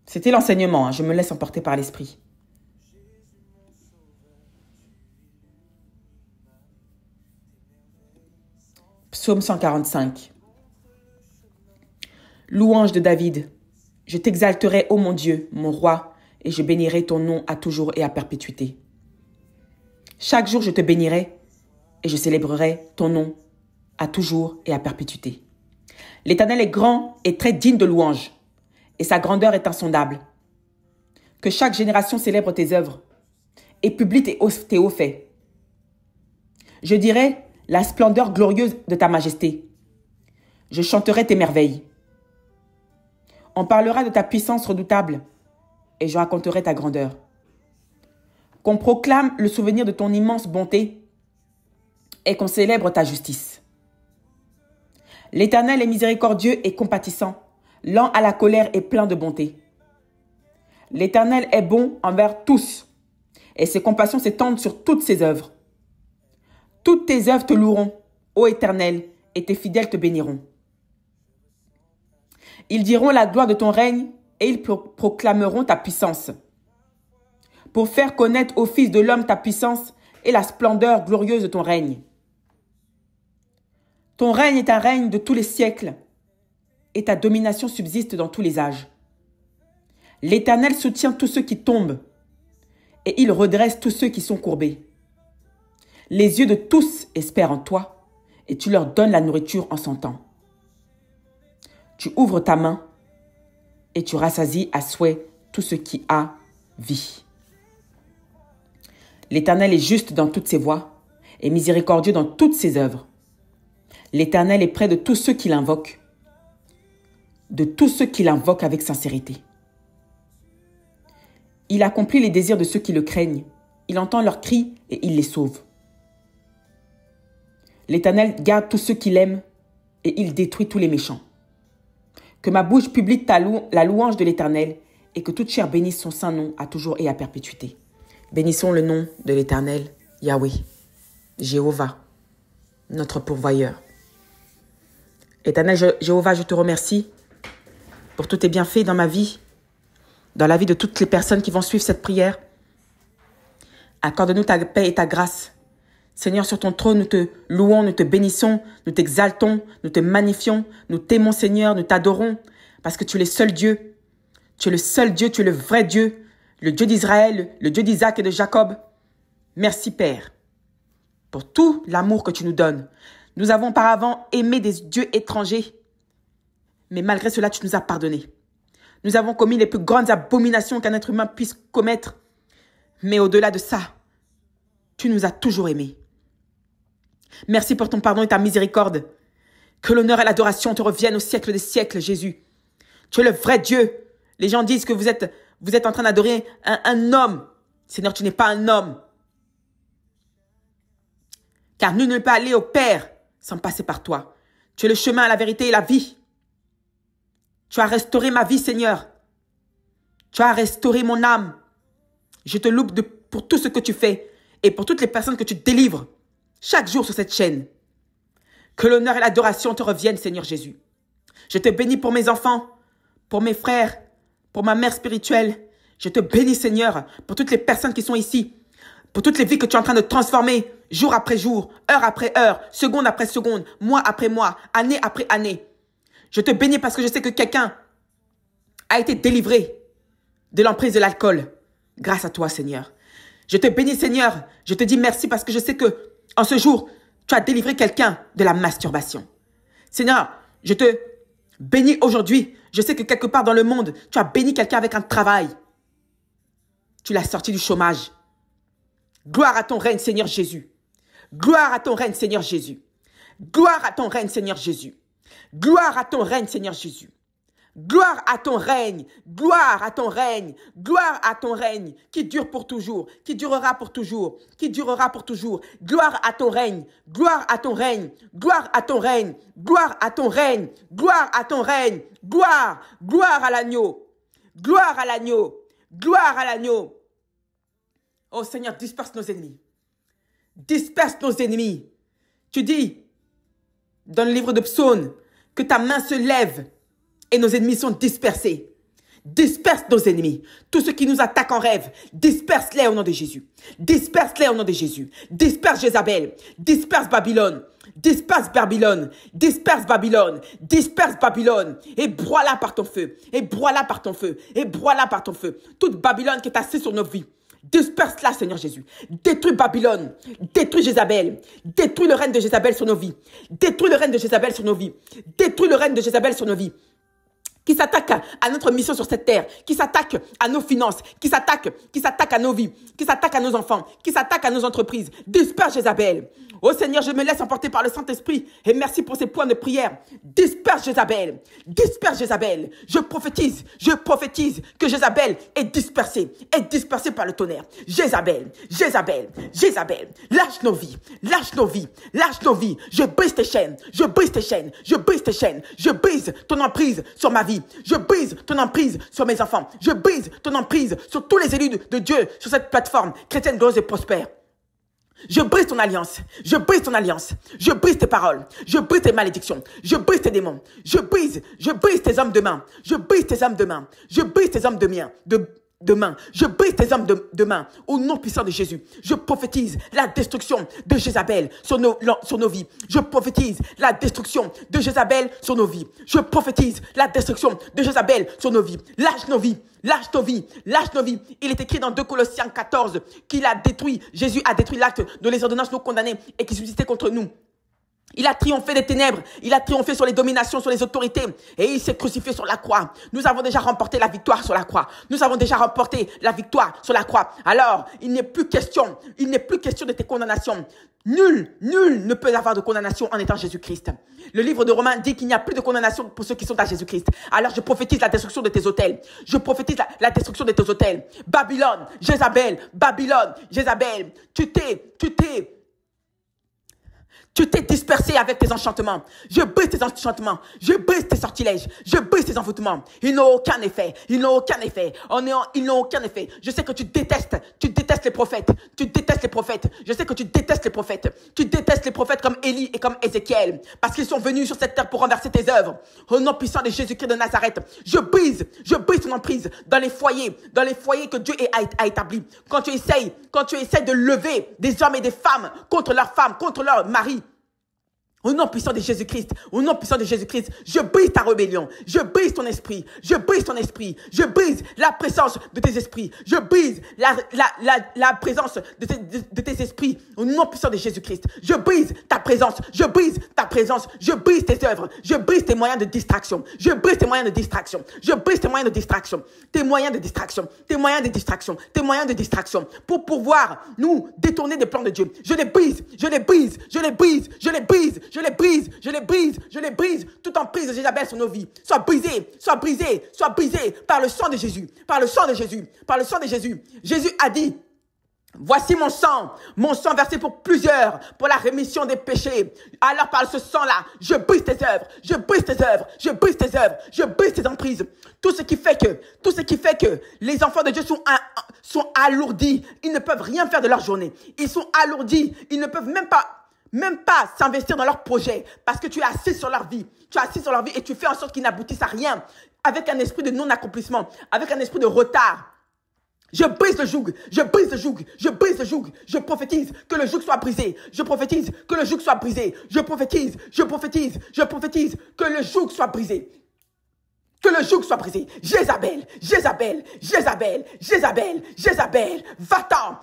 C'était l'enseignement, hein, je me laisse emporter par l'esprit. Psaume 145. Louange de David. Je t'exalterai, ô mon Dieu, mon roi, et je bénirai ton nom à toujours et à perpétuité. Chaque jour je te bénirai et je célébrerai ton nom à toujours et à perpétuité. L'Éternel est grand et très digne de louange, et sa grandeur est insondable. Que chaque génération célèbre tes œuvres et publie tes hauts faits. Je dirai la splendeur glorieuse de ta majesté. Je chanterai tes merveilles. On parlera de ta puissance redoutable et je raconterai ta grandeur. Qu'on proclame le souvenir de ton immense bonté et qu'on célèbre ta justice. L'Éternel est miséricordieux et compatissant, lent à la colère et plein de bonté. L'Éternel est bon envers tous et ses compassions s'étendent sur toutes ses œuvres. Toutes tes œuvres te loueront, ô Éternel, et tes fidèles te béniront. Ils diront la gloire de ton règne et ils proclameront ta puissance. Pour faire connaître aux fils de l'homme ta puissance et la splendeur glorieuse de ton règne. Ton règne est un règne de tous les siècles et ta domination subsiste dans tous les âges. L'Éternel soutient tous ceux qui tombent et il redresse tous ceux qui sont courbés. Les yeux de tous espèrent en toi et tu leur donnes la nourriture en son temps. Tu ouvres ta main et tu rassasies à souhait tout ce qui a vie. L'Éternel est juste dans toutes ses voies et miséricordieux dans toutes ses œuvres. L'Éternel est près de tous ceux qui l'invoquent, avec sincérité. Il accomplit les désirs de ceux qui le craignent. Il entend leurs cris et il les sauve. L'Éternel garde tous ceux qui l'aiment et il détruit tous les méchants. Que ma bouche publie la louange de l'Éternel et que toute chair bénisse son saint nom à toujours et à perpétuité. Bénissons le nom de l'Éternel, Yahweh, Jéhovah, notre pourvoyeur. Éternel Jéhovah, je te remercie pour tous tes bienfaits dans ma vie, dans la vie de toutes les personnes qui vont suivre cette prière. Accorde-nous ta paix et ta grâce. Seigneur, sur ton trône, nous te louons, nous te bénissons, nous t'exaltons, nous te magnifions, nous t'aimons, Seigneur, nous t'adorons, parce que tu es le seul Dieu. Tu es le seul Dieu, tu es le vrai Dieu, le Dieu d'Israël, le Dieu d'Isaac et de Jacob. Merci, Père, pour tout l'amour que tu nous donnes. Nous avons auparavant aimé des dieux étrangers, mais malgré cela, tu nous as pardonnés. Nous avons commis les plus grandes abominations qu'un être humain puisse commettre, mais au-delà de ça, tu nous as toujours aimés. Merci pour ton pardon et ta miséricorde. Que l'honneur et l'adoration te reviennent au siècle des siècles, Jésus. Tu es le vrai Dieu. Les gens disent que vous êtes en train d'adorer un homme. Seigneur, tu n'es pas un homme. Car nul ne peut aller au Père sans passer par toi. Tu es le chemin, la vérité et la vie. Tu as restauré ma vie, Seigneur. Tu as restauré mon âme. Je te loue pour tout ce que tu fais et pour toutes les personnes que tu délivres chaque jour sur cette chaîne. Que l'honneur et l'adoration te reviennent, Seigneur Jésus. Je te bénis pour mes enfants, pour mes frères, pour ma mère spirituelle. Je te bénis, Seigneur, pour toutes les personnes qui sont ici, pour toutes les vies que tu es en train de transformer, jour après jour, heure après heure, seconde après seconde, mois après mois, année après année. Je te bénis parce que je sais que quelqu'un a été délivré de l'emprise de l'alcool grâce à toi, Seigneur. Je te bénis, Seigneur. Je te dis merci parce que je sais que en ce jour, tu as délivré quelqu'un de la masturbation. Seigneur, je te bénis aujourd'hui. Je sais que quelque part dans le monde, tu as béni quelqu'un avec un travail. Tu l'as sorti du chômage. Gloire à ton règne, Seigneur Jésus. Gloire à ton règne, Seigneur Jésus. Gloire à ton règne, Seigneur Jésus. Gloire à ton règne, Seigneur Jésus. Gloire à ton règne, gloire à ton règne, gloire à ton règne qui dure pour toujours, qui durera pour toujours, qui durera pour toujours. Gloire à ton règne, gloire à ton règne, gloire à ton règne, gloire à ton règne, gloire à ton règne, gloire, gloire à l'agneau, gloire à l'agneau, gloire à l'agneau. Oh Seigneur, disperse nos ennemis. Disperse nos ennemis. Tu dis dans le livre de Psaumes que ta main se lève et nos ennemis sont dispersés. Disperse nos ennemis. Tous ceux qui nous attaquent en rêve, disperse-les au nom de Jésus. Disperse-les au nom de Jésus. Disperse Jézabel. Disperse Babylone. Disperse Babylone. Disperse Babylone. Disperse Babylone. Et broie-la par ton feu. Et broie-la par ton feu. Et broie-la par ton feu. Toute Babylone qui est assise sur nos vies. Disperse-la, Seigneur Jésus. Détruis Babylone. Détruis Jézabel. Détruis le règne de Jézabel sur nos vies. Détruis le règne de Jézabel sur nos vies. Détruis le règne de Jézabel sur nos vies. Qui s'attaque à notre mission sur cette terre, qui s'attaque à nos finances, qui s'attaque à nos vies, qui s'attaque à nos enfants, qui s'attaque à nos entreprises. Disperse Jézabel. Oh Seigneur, je me laisse emporter par le Saint-Esprit et merci pour ces points de prière. Disperse Jézabel. Disperse Jézabel. Je prophétise que Jézabel est dispersée par le tonnerre. Jézabel, Jézabel, Jézabel, lâche nos vies, lâche nos vies, lâche nos vies. Je brise tes chaînes, je brise tes chaînes, je brise tes chaînes, je brise ton emprise sur ma vie. Je brise ton emprise sur mes enfants. Je brise ton emprise sur tous les élus de Dieu sur cette plateforme chrétienne glorieuse et prospère. Je brise ton alliance. Je brise ton alliance. Je brise tes paroles. Je brise tes malédictions. Je brise tes démons. Je brise tes hommes de main. Je brise tes hommes de main. Je brise tes hommes de main. Je brise tes hommes de main au nom puissant de Jésus. Je prophétise la destruction de Jézabel sur nos vies. Je prophétise la destruction de Jézabel sur nos vies. Je prophétise la destruction de Jézabel sur nos vies. Lâche nos vies. Lâche nos vies, lâche nos vies. Il est écrit dans 2 Colossiens 14 qu'il a détruit, Jésus a détruit l'acte de les ordonnances nous condamnées et qui subsistait contre nous. Il a triomphé des ténèbres, il a triomphé sur les dominations, sur les autorités et il s'est crucifié sur la croix. Nous avons déjà remporté la victoire sur la croix. Nous avons déjà remporté la victoire sur la croix. Alors, il n'est plus question de tes condamnations. Nul ne peut avoir de condamnation en étant Jésus-Christ. Le livre de Romains dit qu'il n'y a plus de condamnation pour ceux qui sont à Jésus-Christ. Alors, je prophétise la destruction de tes autels. Je prophétise la destruction de tes autels. Babylone, Jézabel, tu t'es dispersé avec tes enchantements. Je brise tes enchantements. Je brise tes sortilèges. Je brise tes envoûtements. Ils n'ont aucun effet. Ils n'ont aucun effet. Ils n'ont aucun effet. Je sais que tu détestes les prophètes. Tu détestes les prophètes. Je sais que tu détestes les prophètes. Tu détestes les prophètes comme Élie et comme Ézéchiel. Parce qu'ils sont venus sur cette terre pour renverser tes œuvres. Au nom puissant de Jésus-Christ de Nazareth. Je brise ton emprise dans les foyers que Dieu a établis. Quand tu essayes de lever des hommes et des femmes contre leurs femmes, contre leurs maris. Au nom puissant de Jésus-Christ, je brise ta rébellion, je brise ton esprit, je brise la présence de tes esprits, je brise la présence de tes esprits, au nom puissant de Jésus-Christ. Je brise ta présence, je brise tes œuvres, je brise tes moyens de distraction, pour pouvoir nous détourner des plans de Dieu. Je les brise. Toute emprise de Jézabel sur nos vies. Sois brisé par le sang de Jésus. Jésus a dit Voici mon sang versé pour plusieurs, pour la rémission des péchés. Alors par ce sang-là, je brise tes œuvres, je brise tes œuvres, je brise tes œuvres, je brise tes emprises. Tout ce qui fait que les enfants de Dieu sont alourdis. Ils ne peuvent rien faire de leur journée. Ils sont alourdis. Ils ne peuvent même pas s'investir dans leurs projets parce que tu es assis sur leur vie. Tu es assis sur leur vie et tu fais en sorte qu'ils n'aboutissent à rien avec un esprit de non-accomplissement, avec un esprit de retard. Je brise le joug, je brise le joug, je brise le joug. Je prophétise que le joug soit brisé. Je prophétise que le joug soit brisé. Je prophétise que le joug soit brisé. Que le joug soit brisé. Jézabel, va-t'en,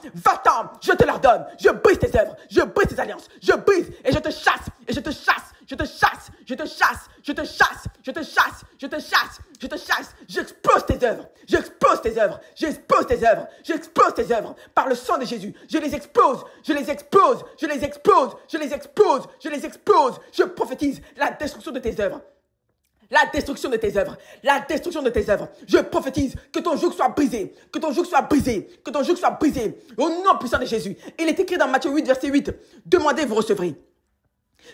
je te l'ordonne. Je brise tes œuvres, je brise tes alliances, je brise et je te chasse, j'explose tes œuvres, par le sang de Jésus. Je les explose. Je prophétise la destruction de tes œuvres. La destruction de tes œuvres. Je prophétise que ton joug soit brisé. Au nom puissant de Jésus. Il est écrit dans Matthieu 8, verset 8. Demandez, vous recevrez.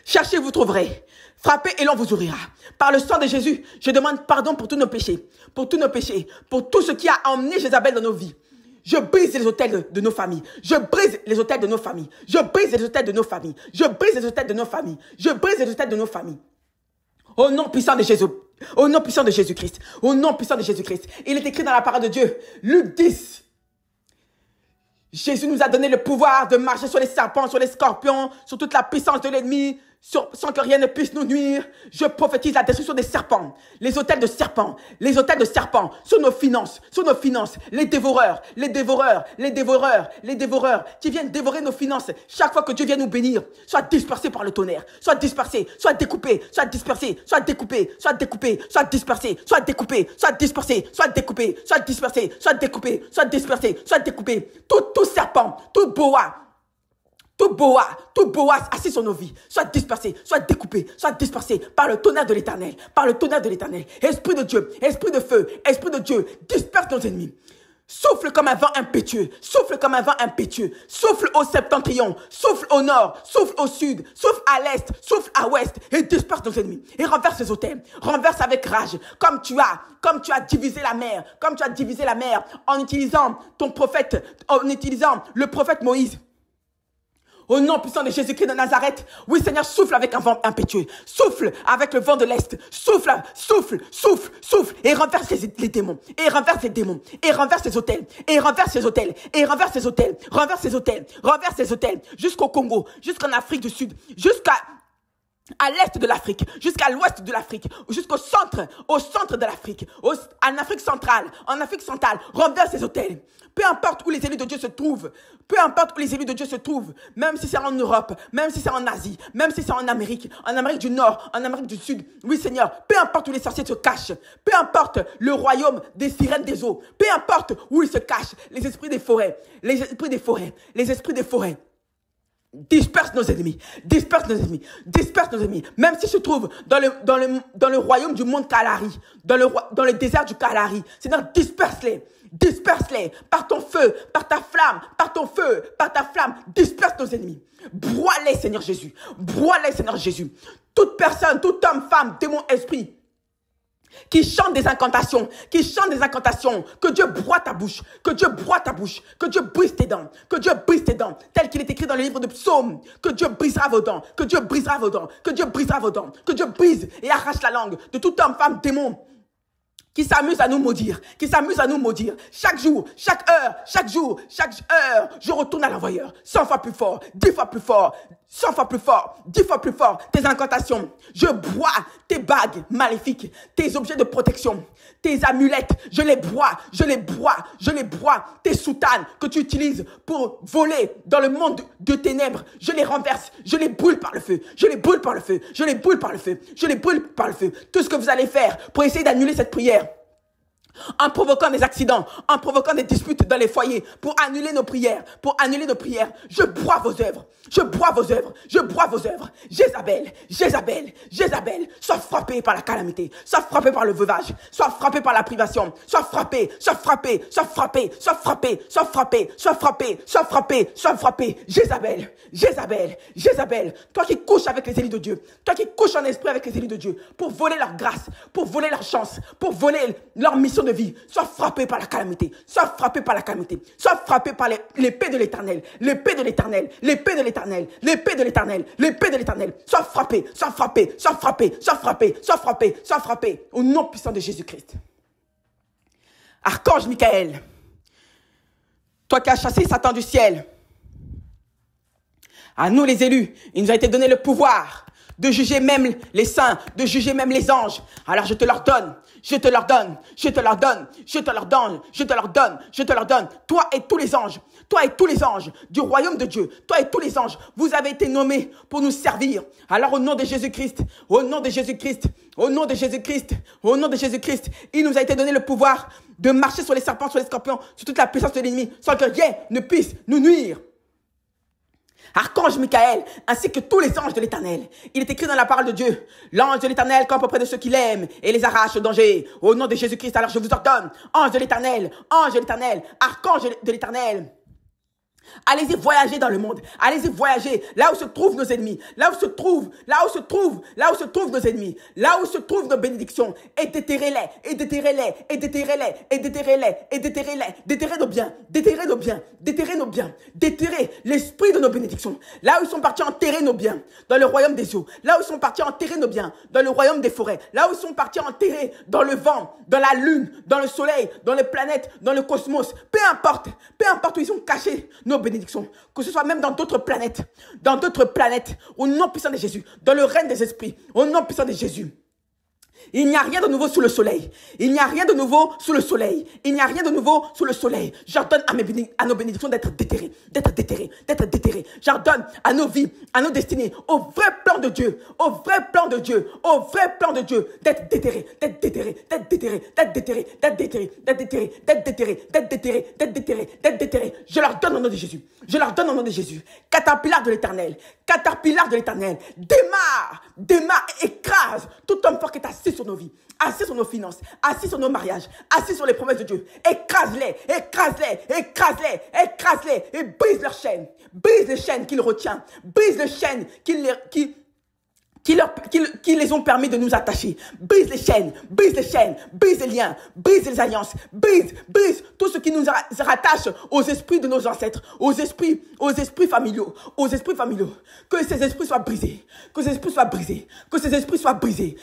Cherchez, vous trouverez. Frappez et l'on vous ouvrira. Par le sang de Jésus, je demande pardon pour tous nos péchés. Pour tout ce qui a emmené Jézabel dans nos vies. Je brise les autels de nos familles. Je brise les autels de nos familles. Au nom puissant de Jésus. Au nom puissant de Jésus-Christ. Il est écrit dans la parole de Dieu. Luc 10. Jésus nous a donné le pouvoir de marcher sur les serpents, sur les scorpions, sur toute la puissance de l'ennemi, sans que rien ne puisse nous nuire. Je prophétise la destruction des serpents, les autels de serpents, sur nos finances, les dévoreurs qui viennent dévorer nos finances. Chaque fois que Dieu vient nous bénir, soit dispersé par le tonnerre, soit découpé. Tout serpent, tout boa assis sur nos vies, soit dispersé, soit découpé, soit dispersé par le tonnerre de l'Éternel, Esprit de Dieu, esprit de feu, esprit de Dieu, disperse nos ennemis. Souffle comme un vent impétueux, souffle au septentrion, souffle au nord, souffle au sud, souffle à l'est, souffle à l'ouest, et disperse nos ennemis, et renverse les autels, renverse avec rage, comme tu as divisé la mer, en utilisant le prophète Moïse. Au nom puissant de Jésus-Christ de Nazareth, oui Seigneur, souffle avec un vent impétueux, souffle avec le vent de l'Est, souffle, et renverse les démons, et renverse les autels, jusqu'au Congo, jusqu'en Afrique du Sud, à l'est de l'Afrique, jusqu'à l'ouest de l'Afrique, jusqu'au centre de l'Afrique, en Afrique centrale, renverse ces hôtels. Peu importe où les élus de Dieu se trouvent, même si c'est en Europe, même si c'est en Asie, même si c'est en Amérique du Nord, en Amérique du Sud, oui Seigneur, peu importe où les sorciers se cachent, peu importe le royaume des sirènes des eaux, peu importe où ils se cachent, les esprits des forêts, disperse nos ennemis, même s'ils se trouvent dans le royaume du monde Kalari, dans le désert du Kalari. Seigneur, disperse-les, par ton feu, par ta flamme, disperse nos ennemis. Broie-les, Seigneur Jésus. Toute personne, tout homme, femme, démon, esprit, qui chante des incantations, que Dieu broie ta bouche, que Dieu brise tes dents, tel qu'il est écrit dans le livre de Psaumes, que Dieu brisera vos dents, que Dieu brise et arrache la langue de tout homme, femme, démon, qui s'amuse à nous maudire, chaque jour, je retourne à l'envoyeur, 100 fois plus fort, 10 fois plus fort, 100 fois plus fort, 10 fois plus fort, tes incantations, je bois tes bagues maléfiques, tes objets de protection, tes amulettes, je les bois, tes soutanes que tu utilises pour voler dans le monde de ténèbres, je les renverse, je les brûle par le feu, tout ce que vous allez faire pour essayer d'annuler cette prière, en provoquant des accidents, en provoquant des disputes dans les foyers, pour annuler nos prières, je broie vos œuvres, je broie vos œuvres, je broie vos œuvres. Jézabel, Jézabel, Jézabel, sois frappé par la calamité, sois frappé par le veuvage, sois frappé par la privation, sois frappé, sois frappé, sois frappé, sois frappé, sois frappé, sois frappé, sois frappé, sois frappé. Jézabel, Jézabel, Jézabel, toi qui couches avec les élus de Dieu, toi qui couches en esprit avec les élus de Dieu, pour voler leur grâce, pour voler leur chance, pour voler leur mission de vie, sois frappé par la calamité, sois frappé par la calamité, sois frappé par l'épée de l'Éternel, l'épée de l'Éternel, l'épée de l'Éternel, l'épée de l'Éternel, l'épée de l'Éternel, sois frappé, sois frappé, sois frappé, sois frappé, sois frappé, sois frappé, au nom puissant de Jésus-Christ. Archange Michael, toi qui as chassé Satan du ciel, à nous les élus, il nous a été donné le pouvoir de juger même les saints, de juger même les anges. Alors je te leur donne, je te leur donne, je te leur donne, je te leur donne, je te leur donne, je te leur donne. Toi et tous les anges du royaume de Dieu, toi et tous les anges, vous avez été nommés pour nous servir. Alors au nom de Jésus-Christ, au nom de Jésus-Christ, au nom de Jésus-Christ, au nom de Jésus-Christ, il nous a été donné le pouvoir de marcher sur les serpents, sur les scorpions, sur toute la puissance de l'ennemi, sans que rien ne puisse nous nuire. Archange Michael, ainsi que tous les anges de l'Éternel. Il est écrit dans la parole de Dieu, l'ange de l'Éternel campe auprès de ceux qui l'aiment et les arrache au danger. Au nom de Jésus-Christ, alors je vous ordonne, ange de l'Éternel, archange de l'Éternel. Allez-y voyager dans le monde. Allez-y voyager là où se trouvent nos ennemis. Là où se trouvent nos ennemis. Là où se trouvent nos bénédictions. Et déterrez-les. Déterrez nos biens. Déterrez l'esprit de nos bénédictions. Là où ils sont partis enterrer nos biens. Dans le royaume des eaux. Là où ils sont partis enterrer nos biens. Dans le royaume des forêts. Là où ils sont partis enterrer dans le vent, dans la lune, dans le soleil, dans les planètes, dans le cosmos. Peu importe où ils sont cachés nos bénédictions, que ce soit même dans d'autres planètes, au nom puissant de Jésus, dans le règne des esprits, au nom puissant de Jésus. Il n'y a rien de nouveau sous le soleil. J'ordonne à nos bénédictions d'être déterrées. J'ordonne à nos vies, à nos destinées, au vrai plan de Dieu, d'être déterrées. Je leur donne au nom de Jésus. Caterpillar de l'Éternel, démarre et écrase tout homme fort qui est assis sur nos vies, assis sur nos finances, assis sur nos mariages, assis sur les promesses de Dieu. Écrase-les et brise leurs chaînes. Brise les chaînes qu'il retient. Brise les chaînes qui les ont permis de nous attacher. Brise les chaînes, brise les liens, brise les alliances, brise tout ce qui nous rattache aux esprits de nos ancêtres, aux esprits familiaux. Que ces esprits soient brisés,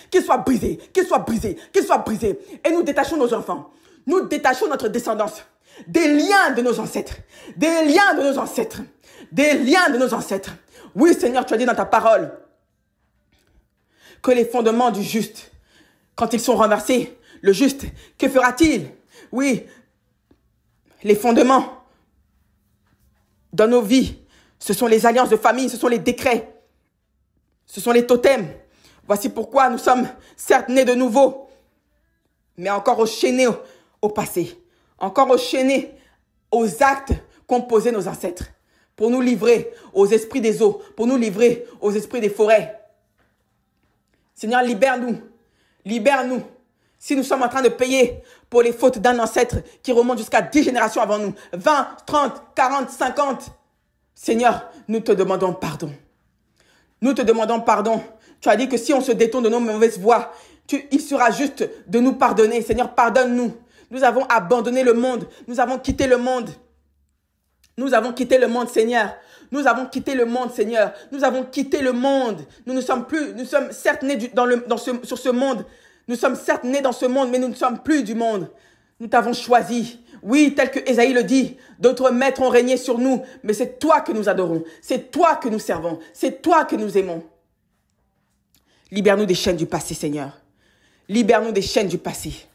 qu'ils soient brisés. Et nous détachons nos enfants, nous détachons notre descendance des liens de nos ancêtres. Oui, Seigneur, tu as dit dans ta parole que les fondements du juste, quand ils sont renversés, le juste, que fera-t-il? Oui, les fondements dans nos vies, ce sont les alliances de famille, ce sont les décrets, ce sont les totems. Voici pourquoi nous sommes certes nés de nouveau, mais encore enchaînés au passé, encore enchaînés aux actes qu'ont posés nos ancêtres, pour nous livrer aux esprits des eaux, pour nous livrer aux esprits des forêts. Seigneur, libère-nous. Si nous sommes en train de payer pour les fautes d'un ancêtre qui remonte jusqu'à 10 générations avant nous, 20, 30, 40, 50, Seigneur, nous te demandons pardon. Tu as dit que si on se détourne de nos mauvaises voies, il sera juste de nous pardonner. Seigneur, pardonne-nous. Nous avons abandonné le monde. Nous avons quitté le monde, Seigneur. Nous avons quitté le monde. Nous sommes certes nés sur ce monde. Nous sommes certes nés dans ce monde, mais nous ne sommes plus du monde. Nous t'avons choisi. Oui, tel que Ésaïe le dit, d'autres maîtres ont régné sur nous, mais c'est toi que nous adorons. C'est toi que nous servons. C'est toi que nous aimons. Libère-nous des chaînes du passé, Seigneur. Libère-nous des chaînes du passé.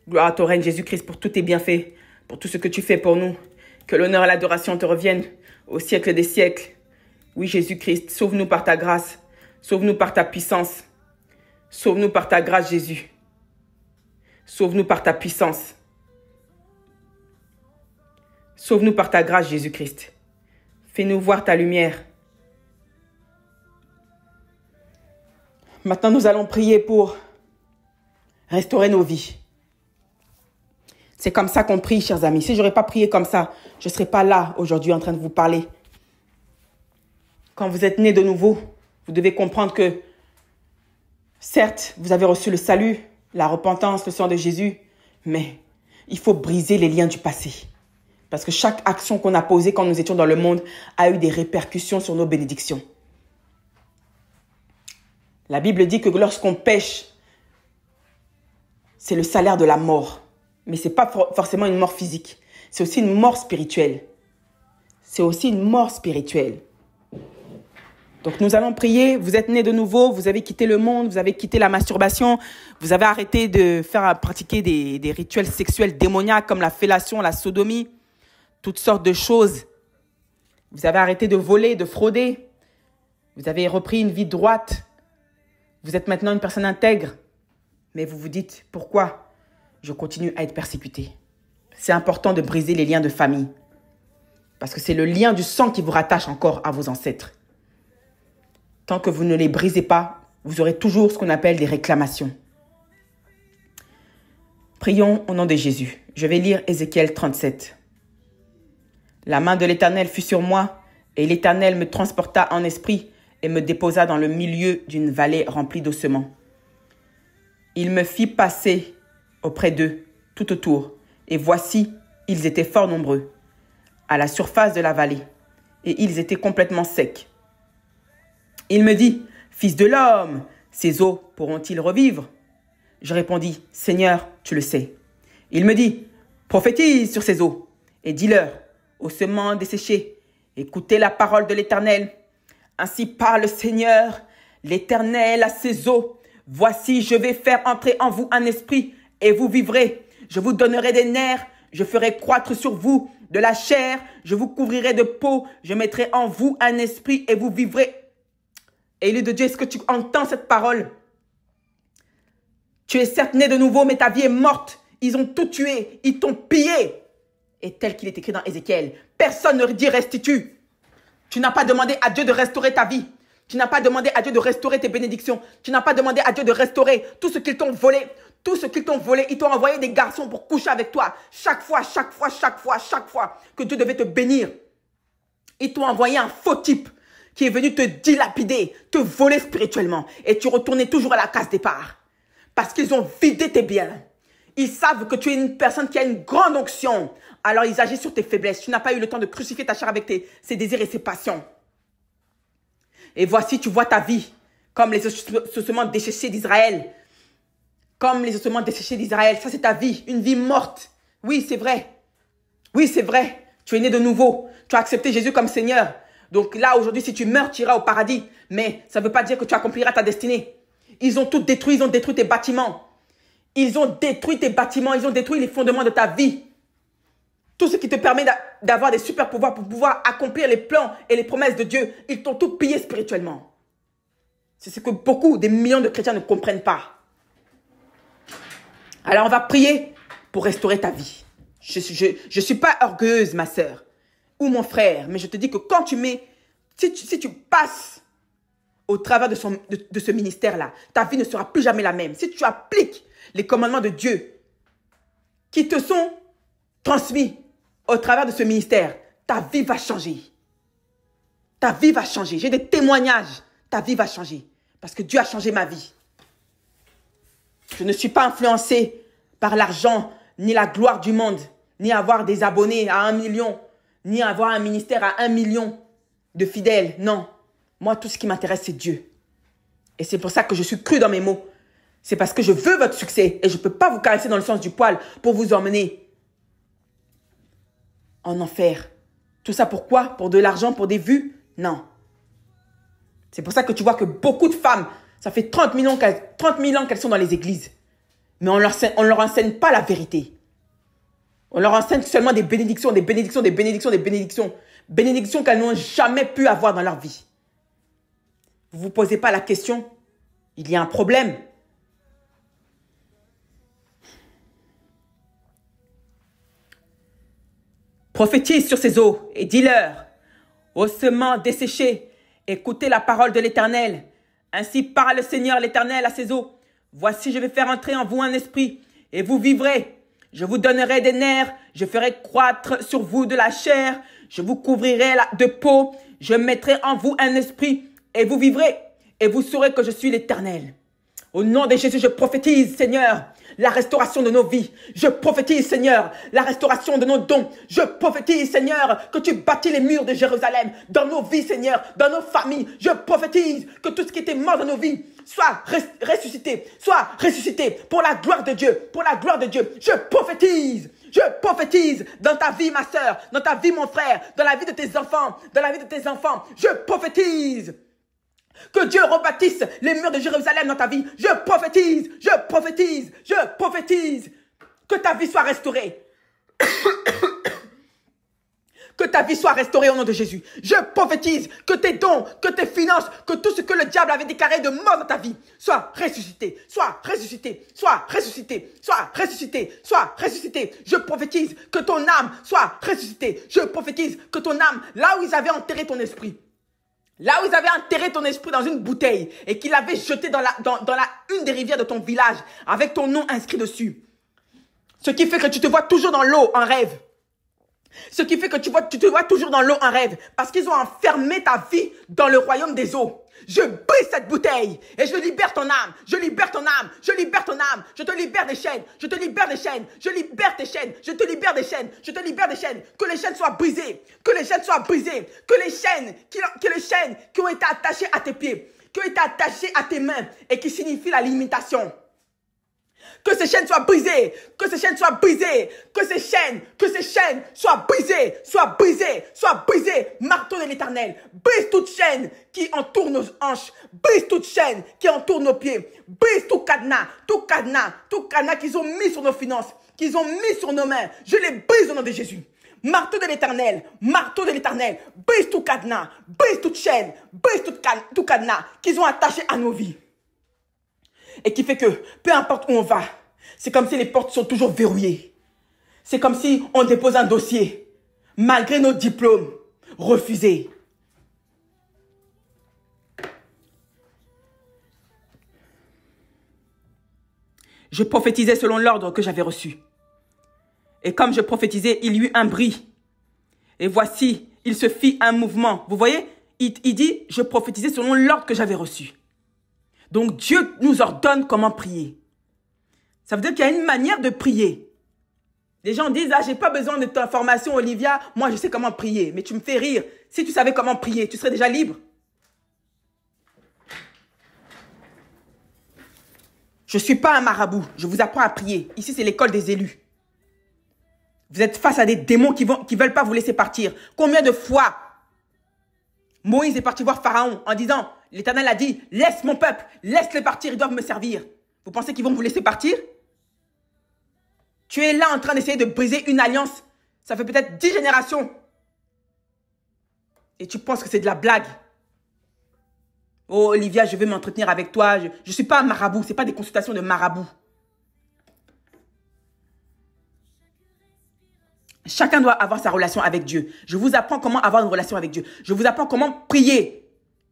Gloire à ton règne, Jésus-Christ, pour tous tes bienfaits, pour tout ce que tu fais pour nous. Que l'honneur et l'adoration te reviennent au siècle des siècles. Oui, Jésus-Christ, sauve-nous par ta grâce. Sauve-nous par ta puissance. Sauve-nous par ta grâce, Jésus. Sauve-nous par ta puissance. Sauve-nous par ta grâce, Jésus-Christ. Fais-nous voir ta lumière. Maintenant, nous allons prier pour restaurer nos vies. C'est comme ça qu'on prie, chers amis. Si je n'aurais pas prié comme ça, je ne serais pas là aujourd'hui en train de vous parler. Quand vous êtes né de nouveau, vous devez comprendre que, certes, vous avez reçu le salut, la repentance, le sang de Jésus, mais il faut briser les liens du passé. Parce que chaque action qu'on a posée quand nous étions dans le monde a eu des répercussions sur nos bénédictions. La Bible dit que lorsqu'on pêche, c'est le salaire de la mort. Mais ce n'est pas forcément une mort physique. C'est aussi une mort spirituelle. C'est aussi une mort spirituelle. Donc nous allons prier. Vous êtes nés de nouveau. Vous avez quitté le monde. Vous avez quitté la masturbation. Vous avez arrêté de pratiquer des rituels sexuels démoniaques comme la fellation, la sodomie. Toutes sortes de choses. Vous avez arrêté de voler, de frauder. Vous avez repris une vie droite. Vous êtes maintenant une personne intègre. Mais vous vous dites, pourquoi je continue à être persécuté? C'est important de briser les liens de famille. Parce que c'est le lien du sang qui vous rattache encore à vos ancêtres. Tant que vous ne les brisez pas, vous aurez toujours ce qu'on appelle des réclamations. Prions au nom de Jésus. Je vais lire Ézéchiel 37. La main de l'Éternel fut sur moi, et l'Éternel me transporta en esprit et me déposa dans le milieu d'une vallée remplie d'ossements. Il me fit passer auprès d'eux, tout autour, et voici, ils étaient fort nombreux, à la surface de la vallée, et ils étaient complètement secs. Il me dit, « Fils de l'homme, ces eaux pourront-ils revivre ?» Je répondis, « Seigneur, tu le sais. » Il me dit, « Prophétise sur ces eaux, et dis-leur, ossements desséchés, écoutez la parole de l'Éternel. Ainsi parle le Seigneur, l'Éternel à ces eaux. Voici, je vais faire entrer en vous un esprit, et vous vivrez. Je vous donnerai des nerfs, je ferai croître sur vous de la chair, je vous couvrirai de peau, je mettrai en vous un esprit, et vous vivrez. » Élu de Dieu, est-ce que tu entends cette parole? Tu es certes né de nouveau, mais ta vie est morte. Ils ont tout tué, ils t'ont pillé. Et tel qu'il est écrit dans Ézéchiel, personne ne dit restitue. Tu n'as pas demandé à Dieu de restaurer ta vie. Tu n'as pas demandé à Dieu de restaurer tes bénédictions. Tu n'as pas demandé à Dieu de restaurer tout ce qu'ils t'ont volé. Tout ce qu'ils t'ont volé, ils t'ont envoyé des garçons pour coucher avec toi. Chaque fois que Dieu devait te bénir, ils t'ont envoyé un faux type qui est venu te dilapider, te voler spirituellement. Et tu retournais toujours à la case départ. Parce qu'ils ont vidé tes biens. Ils savent que tu es une personne qui a une grande onction. Alors ils agissent sur tes faiblesses. Tu n'as pas eu le temps de crucifier ta chair avec ses désirs et ses passions. Et voici, tu vois ta vie comme les ossements desséchés d'Israël. Comme les ossements desséchés d'Israël. Ça, c'est ta vie. Une vie morte. Oui, c'est vrai. Oui, c'est vrai. Tu es né de nouveau. Tu as accepté Jésus comme Seigneur. Donc là, aujourd'hui, si tu meurs, tu iras au paradis. Mais ça ne veut pas dire que tu accompliras ta destinée. Ils ont tout détruit. Ils ont détruit tes bâtiments. Ils ont détruit tes bâtiments. Ils ont détruit les fondements de ta vie. Tout ce qui te permet d'avoir des super pouvoirs pour pouvoir accomplir les plans et les promesses de Dieu. Ils t'ont tout pillé spirituellement. C'est ce que beaucoup, des millions de chrétiens ne comprennent pas. Alors on va prier pour restaurer ta vie. Je suis pas orgueilleuse, ma sœur. Ou mon frère, mais je te dis que quand si tu passes au travers de ce ministère-là, ta vie ne sera plus jamais la même. Si tu appliques les commandements de Dieu qui te sont transmis au travers de ce ministère, ta vie va changer. Ta vie va changer. J'ai des témoignages. Ta vie va changer. Parce que Dieu a changé ma vie. Je ne suis pas influencée par l'argent, ni la gloire du monde, ni avoir des abonnés à 1 million, ni avoir un ministère à 1 million de fidèles. Non. Moi, tout ce qui m'intéresse, c'est Dieu. Et c'est pour ça que je suis crue dans mes mots. C'est parce que je veux votre succès. Et je ne peux pas vous caresser dans le sens du poil pour vous emmener en enfer. Tout ça pourquoi? Pour de l'argent, pour des vues? Non. C'est pour ça que tu vois que beaucoup de femmes, ça fait 30 000 ans qu'elles sont dans les églises. Mais on leur enseigne pas la vérité. On leur enseigne seulement des bénédictions, des bénédictions, des bénédictions, des bénédictions. Bénédictions qu'elles n'ont jamais pu avoir dans leur vie. Vous ne vous posez pas la question, il y a un problème. Prophétise sur ces eaux et dis-leur, ossements desséchés, écoutez la parole de l'Éternel. Ainsi parle le Seigneur l'Éternel à ces eaux. Voici, je vais faire entrer en vous un esprit, et vous vivrez. Je vous donnerai des nerfs, je ferai croître sur vous de la chair, je vous couvrirai de peau, je mettrai en vous un esprit, et vous vivrez, et vous saurez que je suis l'Éternel. Au nom de Jésus, je prophétise, Seigneur, la restauration de nos vies. Je prophétise, Seigneur, la restauration de nos dons. Je prophétise, Seigneur, que tu bâtis les murs de Jérusalem dans nos vies, Seigneur, dans nos familles. Je prophétise que tout ce qui était mort dans nos vies soit ressuscité pour la gloire de Dieu, pour la gloire de Dieu. Je prophétise dans ta vie, ma sœur, dans ta vie, mon frère, dans la vie de tes enfants, dans la vie de tes enfants. Je prophétise que Dieu rebâtisse les murs de Jérusalem dans ta vie. Je prophétise que ta vie soit restaurée. Que ta vie soit restaurée au nom de Jésus. Je prophétise que tes dons, que tes finances, que tout ce que le diable avait déclaré de mort dans ta vie soit ressuscité, soit ressuscité, soit ressuscité, soit ressuscité, soit ressuscité. Je prophétise que ton âme soit ressuscitée. Je prophétise que ton âme, là où ils avaient enterré ton esprit, là où ils avaient enterré ton esprit dans une bouteille et qu'ils l'avaient jeté dans une des rivières de ton village avec ton nom inscrit dessus. Ce qui fait que tu te vois toujours dans l'eau en rêve. Ce qui fait que tu te vois toujours dans l'eau en rêve. Parce qu'ils ont enfermé ta vie dans le royaume des eaux. Je brise cette bouteille et je libère ton âme. Je libère ton âme. Je libère ton âme. Je te libère des chaînes. Je te libère des chaînes. Je libère tes chaînes. Je te libère des chaînes. Je te libère des chaînes. Que les chaînes soient brisées. Que les chaînes soient brisées. Que les chaînes qui ont été attachées à tes pieds, qui ont été attachées à tes mains et qui signifient la limitation. Que ces chaînes soient brisées, que ces chaînes soient brisées, que ces chaînes soient brisées, soient brisées. Marteau de l'Éternel, brise toute chaîne qui entoure nos hanches, brise toute chaîne qui entoure nos pieds, brise tout cadenas qu'ils ont mis sur nos finances, qu'ils ont mis sur nos mains. Je les brise au nom de Jésus. Marteau de l'Éternel, brise tout cadenas, brise toute chaîne, brise tout cadenas qu'ils ont attaché à nos vies. Et qui fait que, peu importe où on va, c'est comme si les portes sont toujours verrouillées. C'est comme si on dépose un dossier, malgré nos diplômes, refusés. Je prophétisais selon l'ordre que j'avais reçu. Et comme je prophétisais, il y eut un bruit. Et voici, il se fit un mouvement. Vous voyez, il dit, je prophétisais selon l'ordre que j'avais reçu. Donc Dieu nous ordonne comment prier. Ça veut dire qu'il y a une manière de prier. Les gens disent, ah, j'ai pas besoin de ta formation, Olivia. Moi, je sais comment prier. Mais tu me fais rire. Si tu savais comment prier, tu serais déjà libre. Je ne suis pas un marabout. Je vous apprends à prier. Ici, c'est l'école des élus. Vous êtes face à des démons qui veulent pas vous laisser partir. Combien de fois Moïse est parti voir Pharaon en disant, l'Éternel a dit, laisse mon peuple, laisse-les partir, ils doivent me servir. Vous pensez qu'ils vont vous laisser partir? Tu es là en train d'essayer de briser une alliance. Ça fait peut-être 10 générations. Et tu penses que c'est de la blague. Oh Olivia, je veux m'entretenir avec toi. Je ne suis pas un marabout, ce n'est pas des consultations de marabout. Chacun doit avoir sa relation avec Dieu. Je vous apprends comment avoir une relation avec Dieu. Je vous apprends comment prier.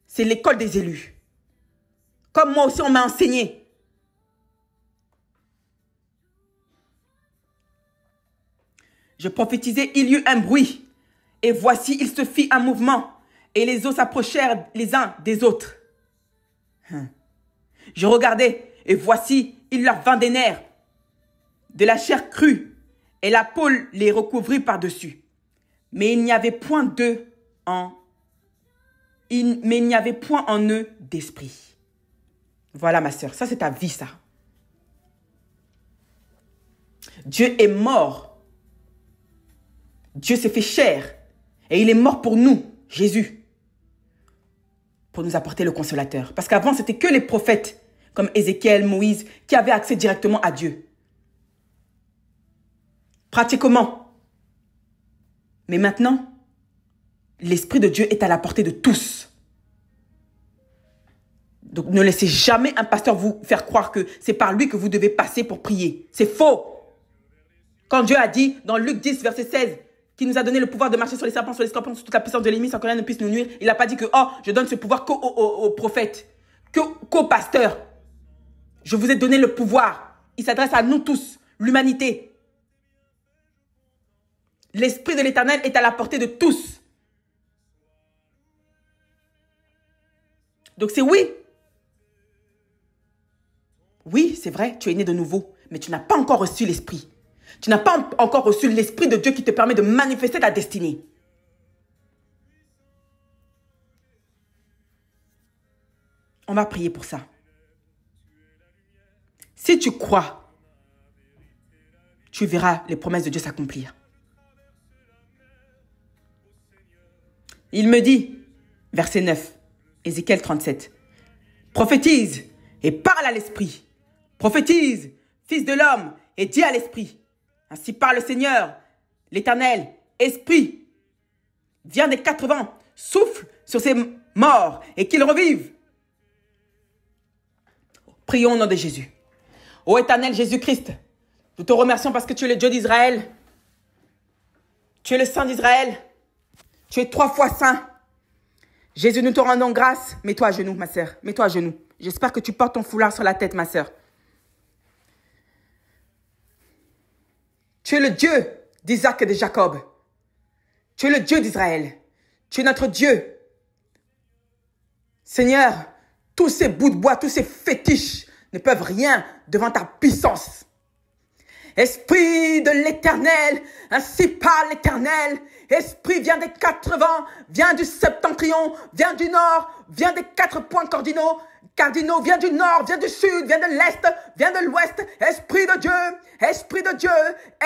C'est l'école des élus. Comme moi aussi, on m'a enseigné. Je prophétisais, il y eut un bruit. Et voici, il se fit un mouvement. Et les eaux s'approchèrent les uns des autres. Je regardais, et voici, il leur vint des nerfs, de la chair crue. Et la peau les recouvrit par-dessus. Mais il n'y avait point en eux d'esprit. Voilà ma sœur, ça c'est ta vie ça. Dieu est mort. Dieu s'est fait chair. Et il est mort pour nous, Jésus. Pour nous apporter le consolateur. Parce qu'avant c'était que les prophètes, comme Ézéchiel, Moïse, qui avaient accès directement à Dieu. Pratiquement. Mais maintenant, l'Esprit de Dieu est à la portée de tous. Donc ne laissez jamais un pasteur vous faire croire que c'est par lui que vous devez passer pour prier. C'est faux. Quand Dieu a dit dans Luc 10, verset 16, qui nous a donné le pouvoir de marcher sur les serpents, sur les scorpions, sur toute la puissance de l'ennemi, sans que rien ne puisse nous nuire. Il n'a pas dit que, oh, je donne ce pouvoir qu'aux prophètes, qu'aux pasteurs. Je vous ai donné le pouvoir. Il s'adresse à nous tous, l'humanité. L'Esprit de l'Éternel est à la portée de tous. Donc c'est oui. Oui, c'est vrai, tu es né de nouveau, mais tu n'as pas encore reçu l'Esprit. Tu n'as pas encore reçu l'Esprit de Dieu qui te permet de manifester ta destinée. On va prier pour ça. Si tu crois, tu verras les promesses de Dieu s'accomplir. Il me dit, verset 9, Ézéchiel 37, prophétise et parle à l'Esprit. Prophétise, fils de l'homme, et dis à l'Esprit. Ainsi parle le Seigneur, l'Éternel, Esprit. Viens des 4 vents, souffle sur ces morts et qu'ils revivent. Prions au nom de Jésus. Ô Éternel Jésus-Christ, nous te remercions parce que tu es le Dieu d'Israël. Tu es le Saint d'Israël. Tu es 3 fois saint. Jésus, nous te rendons grâce. Mets-toi à genoux, ma sœur. Mets-toi à genoux. J'espère que tu portes ton foulard sur la tête, ma sœur. Tu es le Dieu d'Isaac et de Jacob. Tu es le Dieu d'Israël. Tu es notre Dieu. Seigneur, tous ces bouts de bois, tous ces fétiches ne peuvent rien devant ta puissance. Esprit de l'Éternel, ainsi parle l'Éternel. Esprit vient des 4 vents, vient du septentrion, vient du nord, vient des 4 points cardinaux, vient du nord, vient du sud, vient de l'est, vient de l'ouest. Esprit de Dieu, Esprit de Dieu,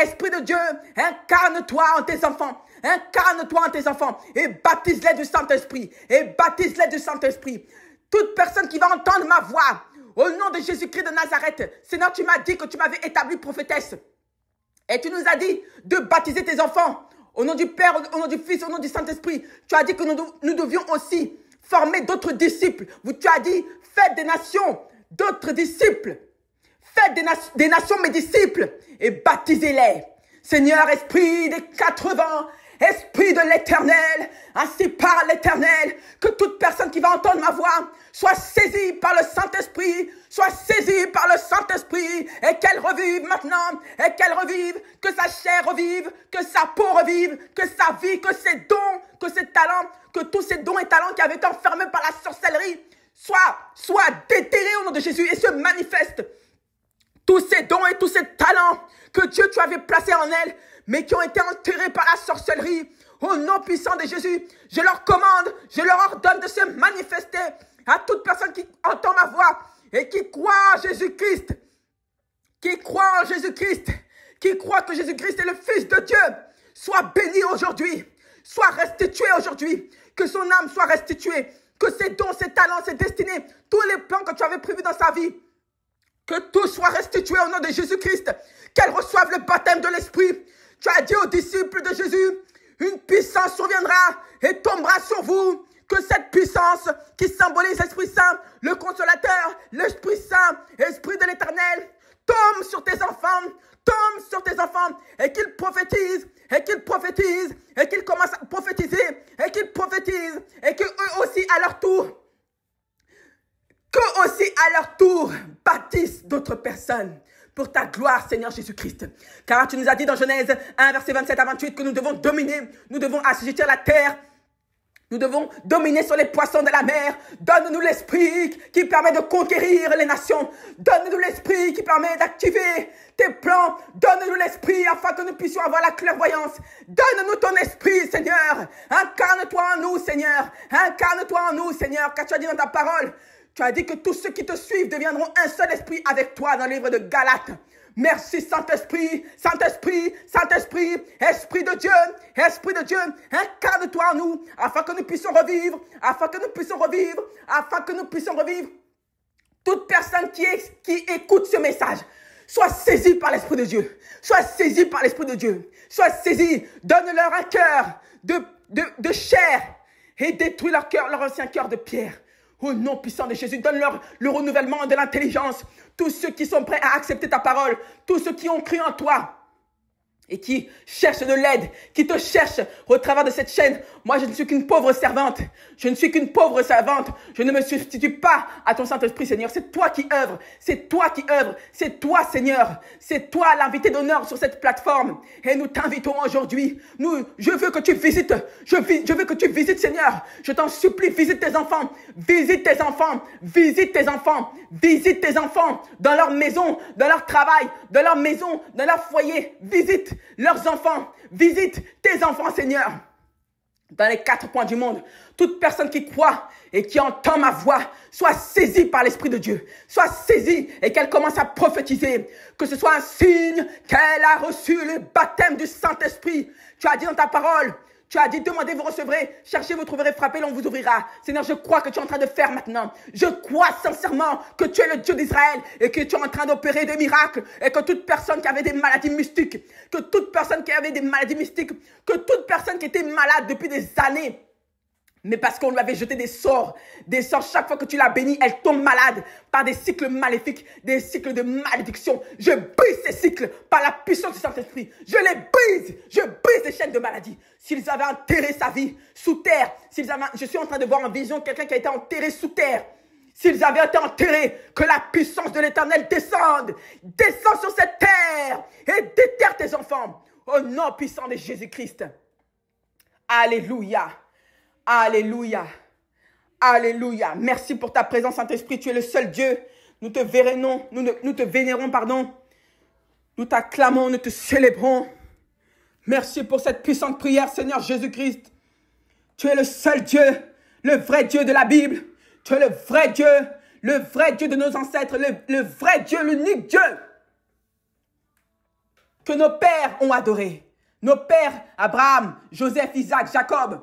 Esprit de Dieu, incarne-toi en tes enfants. Incarne-toi en tes enfants et baptise-les du Saint-Esprit. Et baptise-les du Saint-Esprit. Toute personne qui va entendre ma voix, au nom de Jésus-Christ de Nazareth, Seigneur, tu m'as dit que tu m'avais établi prophétesse. Et tu nous as dit de baptiser tes enfants. Au nom du Père, au nom du Fils, au nom du Saint-Esprit. Tu as dit que nous devions aussi former d'autres disciples. Tu as dit, faites des nations, d'autres disciples. Faites des nations mes disciples et baptisez-les. Seigneur, Esprit des 4 vents, Esprit de l'Éternel, ainsi parle l'Éternel, que toute personne qui va entendre ma voix soit saisie par le Saint-Esprit, soit saisie par le Saint-Esprit, et qu'elle revive maintenant, et qu'elle revive, que sa chair revive, que sa peau revive, que sa vie, que ses dons, que ses talents, que tous ces dons et talents qui avaient été enfermés par la sorcellerie soient déterrés au nom de Jésus et se manifestent. Tous ces dons et tous ces talents que Dieu tu avais placés en elle, mais qui ont été enterrés par la sorcellerie, au nom puissant de Jésus, je leur commande, je leur ordonne de se manifester à toute personne qui entend ma voix et qui croit en Jésus-Christ, qui croit en Jésus-Christ, qui croit que Jésus-Christ est le Fils de Dieu, soit béni aujourd'hui, soit restitué aujourd'hui, que son âme soit restituée, que ses dons, ses talents, ses destinées, tous les plans que tu avais prévus dans sa vie, que tout soit restitué au nom de Jésus-Christ, qu'elle reçoive le baptême de l'Esprit. Tu as dit aux disciples de Jésus, une puissance surviendra et tombera sur vous. Que cette puissance qui symbolise l'Esprit Saint, le Consolateur, l'Esprit Saint, Esprit de l'Éternel, tombe sur tes enfants, et qu'ils prophétisent, et qu'ils prophétisent, et qu'ils commencent à prophétiser, et qu'ils prophétisent, et qu'eux aussi à leur tour, baptisent d'autres personnes. Pour ta gloire, Seigneur Jésus-Christ. Car tu nous as dit dans Genèse 1, verset 27 à 28, que nous devons dominer, nous devons assujettir la terre, nous devons dominer sur les poissons de la mer. Donne-nous l'esprit qui permet de conquérir les nations. Donne-nous l'esprit qui permet d'activer tes plans. Donne-nous l'esprit afin que nous puissions avoir la clairvoyance. Donne-nous ton esprit, Seigneur. Incarne-toi en nous, Seigneur. Incarne-toi en nous, Seigneur, car tu as dit dans ta parole, tu as dit que tous ceux qui te suivent deviendront un seul esprit avec toi dans le livre de Galates. Merci Saint-Esprit, Saint-Esprit, Saint-Esprit, Esprit de Dieu, incarne-toi en nous, afin que nous puissions revivre, Toute personne qui écoute ce message, soit saisie par l'Esprit de Dieu, soit saisie, donne-leur un cœur de chair et détruis leur ancien cœur de pierre. Au nom puissant de Jésus, donne-leur le renouvellement de l'intelligence. Tous ceux qui sont prêts à accepter ta parole, tous ceux qui ont cru en toi et qui cherche de l'aide, qui te cherche au travers de cette chaîne. Moi, je ne suis qu'une pauvre servante. Je ne suis qu'une pauvre servante. Je ne me substitue pas à ton Saint-Esprit, Seigneur. C'est toi qui œuvres. C'est toi qui œuvres. C'est toi, Seigneur. C'est toi l'invité d'honneur sur cette plateforme. Et nous t'invitons aujourd'hui. Je veux que tu visites. Je veux que tu visites, Seigneur. Je t'en supplie, visite tes enfants. Visite tes enfants. Visite tes enfants. Visite tes enfants dans leur maison, dans leur travail, dans leur maison, dans leur foyer. Visite leurs enfants. Visite tes enfants, Seigneur. Dans les 4 coins du monde, toute personne qui croit et qui entend ma voix soit saisie par l'Esprit de Dieu, soit saisie et qu'elle commence à prophétiser, que ce soit un signe qu'elle a reçu le baptême du Saint-Esprit. Tu as dit dans ta parole, tu as dit demandez, vous recevrez, cherchez, vous trouverez, frappez, l'on vous ouvrira. Seigneur, je crois que tu es en train de faire maintenant. Je crois sincèrement que tu es le Dieu d'Israël et que tu es en train d'opérer des miracles et que toute personne qui avait des maladies mystiques, que toute personne qui avait des maladies mystiques, que toute personne qui était malade depuis des années, mais parce qu'on lui avait jeté des sorts, chaque fois que tu l'as bénie, elle tombe malade par des cycles maléfiques, des cycles de malédiction. Je brise ces cycles par la puissance du Saint-Esprit. Je brise les chaînes de maladie. S'ils avaient enterré sa vie sous terre, je suis en train de voir en vision quelqu'un qui a été enterré sous terre. S'ils avaient été enterrés, que la puissance de l'Éternel descende sur cette terre et déterre tes enfants. Au nom puissant de Jésus-Christ. Alléluia. Alléluia. Alléluia. Merci pour ta présence, Saint-Esprit. Tu es le seul Dieu. Nous te vénérons, nous te vénérons, pardon. Nous t'acclamons, nous te célébrons. Merci pour cette puissante prière, Seigneur Jésus-Christ. Tu es le seul Dieu, le vrai Dieu de la Bible. Tu es le vrai Dieu de nos ancêtres, le vrai Dieu, l'unique Dieu que nos pères ont adoré. Nos pères, Abraham, Joseph, Isaac, Jacob.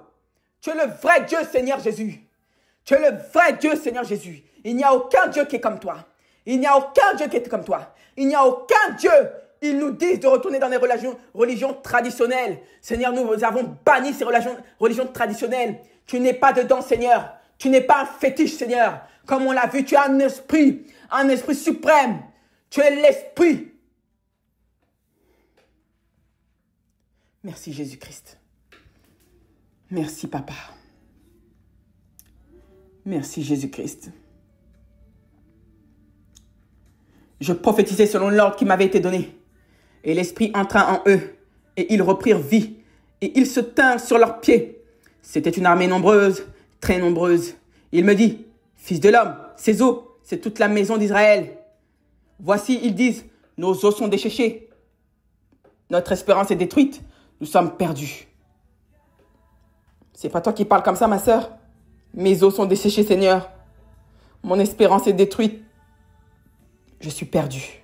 Tu es le vrai Dieu, Seigneur Jésus. Tu es le vrai Dieu, Seigneur Jésus. Il n'y a aucun Dieu qui est comme toi. Il n'y a aucun Dieu qui est comme toi. Il n'y a aucun Dieu. Ils nous disent de retourner dans les religions traditionnelles. Seigneur, nous avons banni ces religions traditionnelles. Tu n'es pas dedans, Seigneur. Tu n'es pas un fétiche, Seigneur. Comme on l'a vu, tu as un esprit suprême. Tu es l'esprit. Merci, Jésus-Christ. Merci, Papa. Merci, Jésus-Christ. Je prophétisais selon l'ordre qui m'avait été donné. Et l'Esprit entra en eux. Et ils reprirent vie. Et ils se tinrent sur leurs pieds. C'était une armée nombreuse, très nombreuse. Il me dit, Fils de l'homme, ces os, c'est toute la maison d'Israël. Voici, ils disent, nos os sont desséchés. Notre espérance est détruite. Nous sommes perdus. C'est pas toi qui parles comme ça, ma sœur. Mes os sont desséchés, Seigneur. Mon espérance est détruite. Je suis perdu.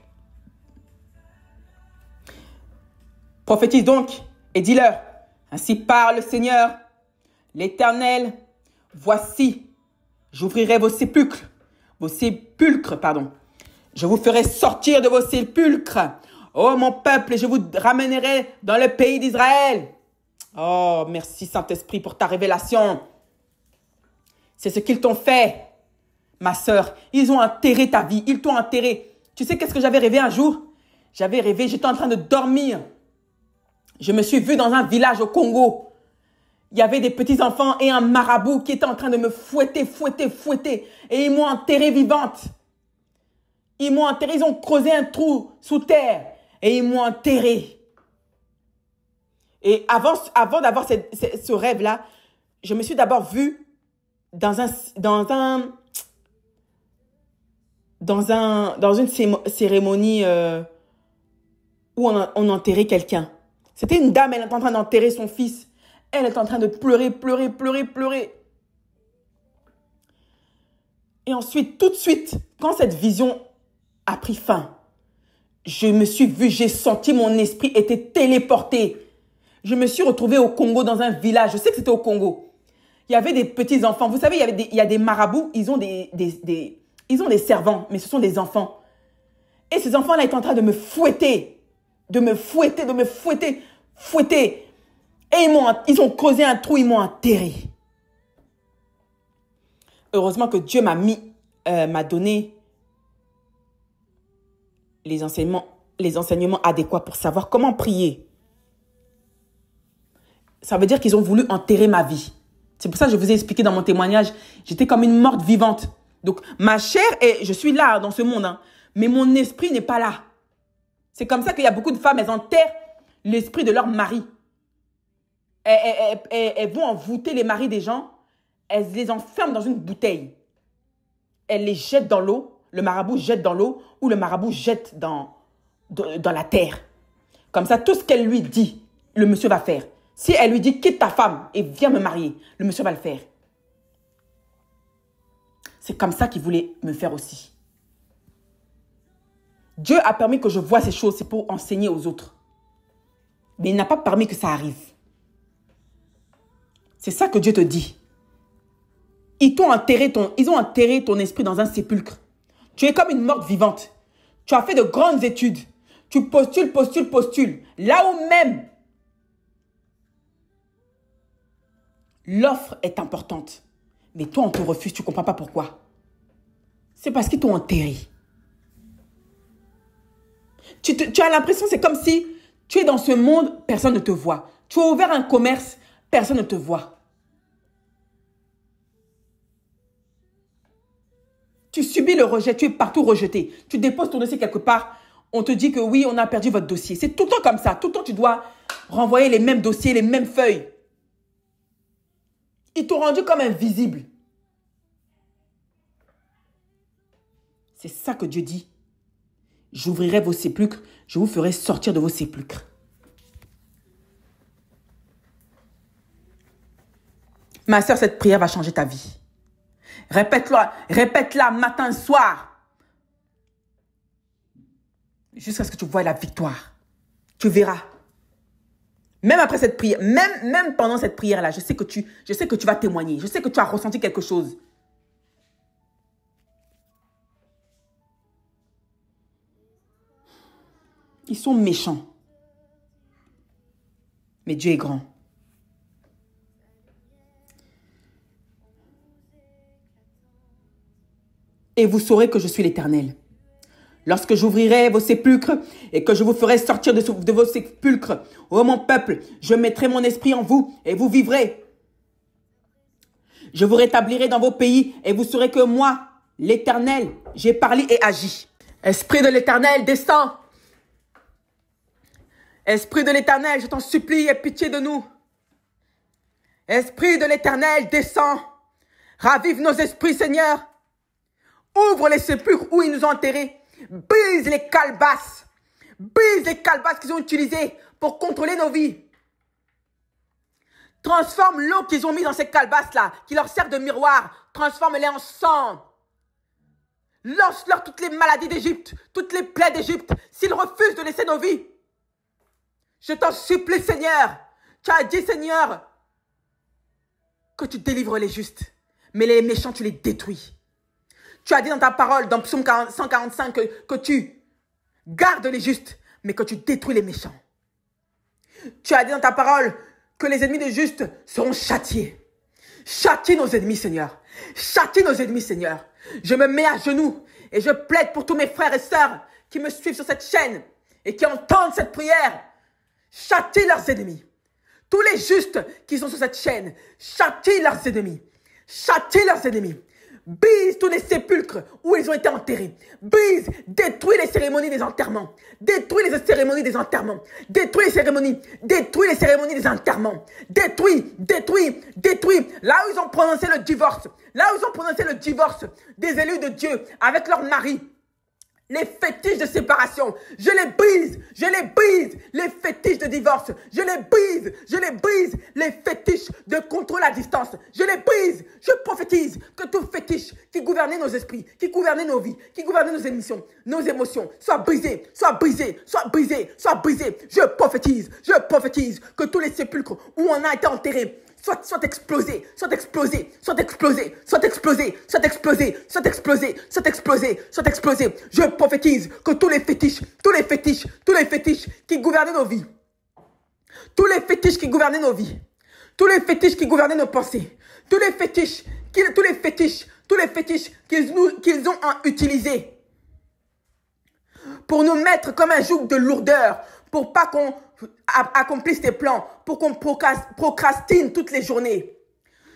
Prophétise donc et dis-leur, ainsi parle le Seigneur, l'Éternel, voici, j'ouvrirai vos sépulcres. Je vous ferai sortir de vos sépulcres. Oh mon peuple, et je vous ramènerai dans le pays d'Israël. Oh, merci Saint-Esprit pour ta révélation. C'est ce qu'ils t'ont fait, ma sœur. Ils ont enterré ta vie. Ils t'ont enterré. Tu sais qu'est-ce que j'avais rêvé un jour? J'avais rêvé, j'étais en train de dormir. Je me suis vue dans un village au Congo. Il y avait des petits-enfants et un marabout qui était en train de me fouetter. Et ils m'ont enterrée vivante. Ils m'ont enterré, ils ont creusé un trou sous terre. Et ils m'ont enterré. Et avant d'avoir ce rêve-là, je me suis d'abord vue dans une cérémonie où on enterrait quelqu'un. C'était une dame, elle était en train d'enterrer son fils. Elle est en train de pleurer. Et ensuite, tout de suite, quand cette vision a pris fin, je me suis vue, j'ai senti mon esprit était téléporté. Je me suis retrouvée au Congo dans un village. Je sais que c'était au Congo. Il y avait des petits enfants. Vous savez, il y a des marabouts. Ils ont des servants, mais ce sont des enfants. Et ces enfants-là étaient en train de me fouetter. Et ils ont creusé un trou, ils m'ont enterré. Heureusement que Dieu m'a donné les enseignements adéquats pour savoir comment prier. Ça veut dire qu'ils ont voulu enterrer ma vie. C'est pour ça que je vous ai expliqué dans mon témoignage, j'étais comme une morte vivante. Donc, ma chair, je suis là dans ce monde, hein, mais mon esprit n'est pas là. C'est comme ça qu'il y a beaucoup de femmes, elles enterrent l'esprit de leur mari. Elles vont envoûter les maris des gens, elles les enferment dans une bouteille. Elles les jettent dans l'eau, le marabout jette dans l'eau ou le marabout jette dans la terre. Comme ça, tout ce qu'elle lui dit, le monsieur va faire. Si elle lui dit, quitte ta femme et viens me marier, le monsieur va le faire. C'est comme ça qu'il voulait me faire aussi. Dieu a permis que je voie ces choses, c'est pour enseigner aux autres. Mais il n'a pas permis que ça arrive. C'est ça que Dieu te dit. Ils ont enterré ton esprit dans un sépulcre. Tu es comme une morte vivante. Tu as fait de grandes études. Tu postules. Là où même l'offre est importante. Mais toi, on te refuse. Tu ne comprends pas pourquoi. C'est parce qu'ils t'ont enterré. Tu as l'impression, c'est comme si tu es dans ce monde, personne ne te voit. Tu as ouvert un commerce, personne ne te voit. Tu subis le rejet, tu es partout rejeté. Tu déposes ton dossier quelque part, on te dit que oui, on a perdu votre dossier. C'est tout le temps comme ça. Tout le temps, tu dois renvoyer les mêmes dossiers, les mêmes feuilles. Ils t'ont rendu comme invisible. C'est ça que Dieu dit. J'ouvrirai vos sépulcres, je vous ferai sortir de vos sépulcres. Ma sœur, cette prière va changer ta vie. Répète-la matin, soir. Jusqu'à ce que tu vois la victoire. Tu verras. Même après cette prière, même pendant cette prière-là, je sais que tu vas témoigner. Je sais que tu as ressenti quelque chose. Ils sont méchants. Mais Dieu est grand. Et vous saurez que je suis l'Éternel. Lorsque j'ouvrirai vos sépulcres et que je vous ferai sortir de vos sépulcres, ô mon peuple, je mettrai mon esprit en vous et vous vivrez. Je vous rétablirai dans vos pays et vous saurez que moi, l'Éternel, j'ai parlé et agi. Esprit de l'Éternel, descends. Esprit de l'Éternel, je t'en supplie, aie pitié de nous. Esprit de l'Éternel, descends. Ravive nos esprits, Seigneur. Ouvre les sépulcres où ils nous ont enterrés. Brise les calebasses. Brise les calebasses qu'ils ont utilisées pour contrôler nos vies. Transforme l'eau qu'ils ont mis dans ces calebasses-là, qui leur sert de miroir. Transforme-les en sang. Lance-leur toutes les maladies d'Égypte, toutes les plaies d'Égypte, s'ils refusent de laisser nos vies. Je t'en supplie, Seigneur. Tu as dit, Seigneur, que tu délivres les justes, mais les méchants, tu les détruis. Tu as dit dans ta parole, dans Psaume 145, que tu gardes les justes, mais que tu détruis les méchants. Tu as dit dans ta parole que les ennemis des justes seront châtiés. Châtie nos ennemis, Seigneur. Châtie nos ennemis, Seigneur. Je me mets à genoux et je plaide pour tous mes frères et sœurs qui me suivent sur cette chaîne et qui entendent cette prière. Châtie leurs ennemis. Tous les justes qui sont sur cette chaîne, châtie leurs ennemis. Châtie leurs ennemis. Brise tous les sépulcres où ils ont été enterrés. Brise, détruis les cérémonies des enterrements. Détruis les cérémonies des enterrements. Détruis les cérémonies des enterrements. Détruis. Là où ils ont prononcé le divorce. Là où ils ont prononcé le divorce des élus de Dieu avec leur mari. Les fétiches de séparation, je les brise, les fétiches de divorce, je les brise, les fétiches de contrôle à distance, je les brise, je prophétise que tout fétiche qui gouvernait nos esprits, qui gouvernait nos vies, qui gouvernait nos émotions, soit brisé. Je prophétise que tous les sépulcres où on a été enterrés, soit explosé. Je prophétise que tous les fétiches qui gouvernaient nos vies, tous les fétiches qui gouvernaient nos pensées, tous les fétiches qu'ils ont utilisés pour nous mettre comme un joug de lourdeur, pour pas qu'on accomplisse tes plans, pour qu'on procrastine toutes les journées.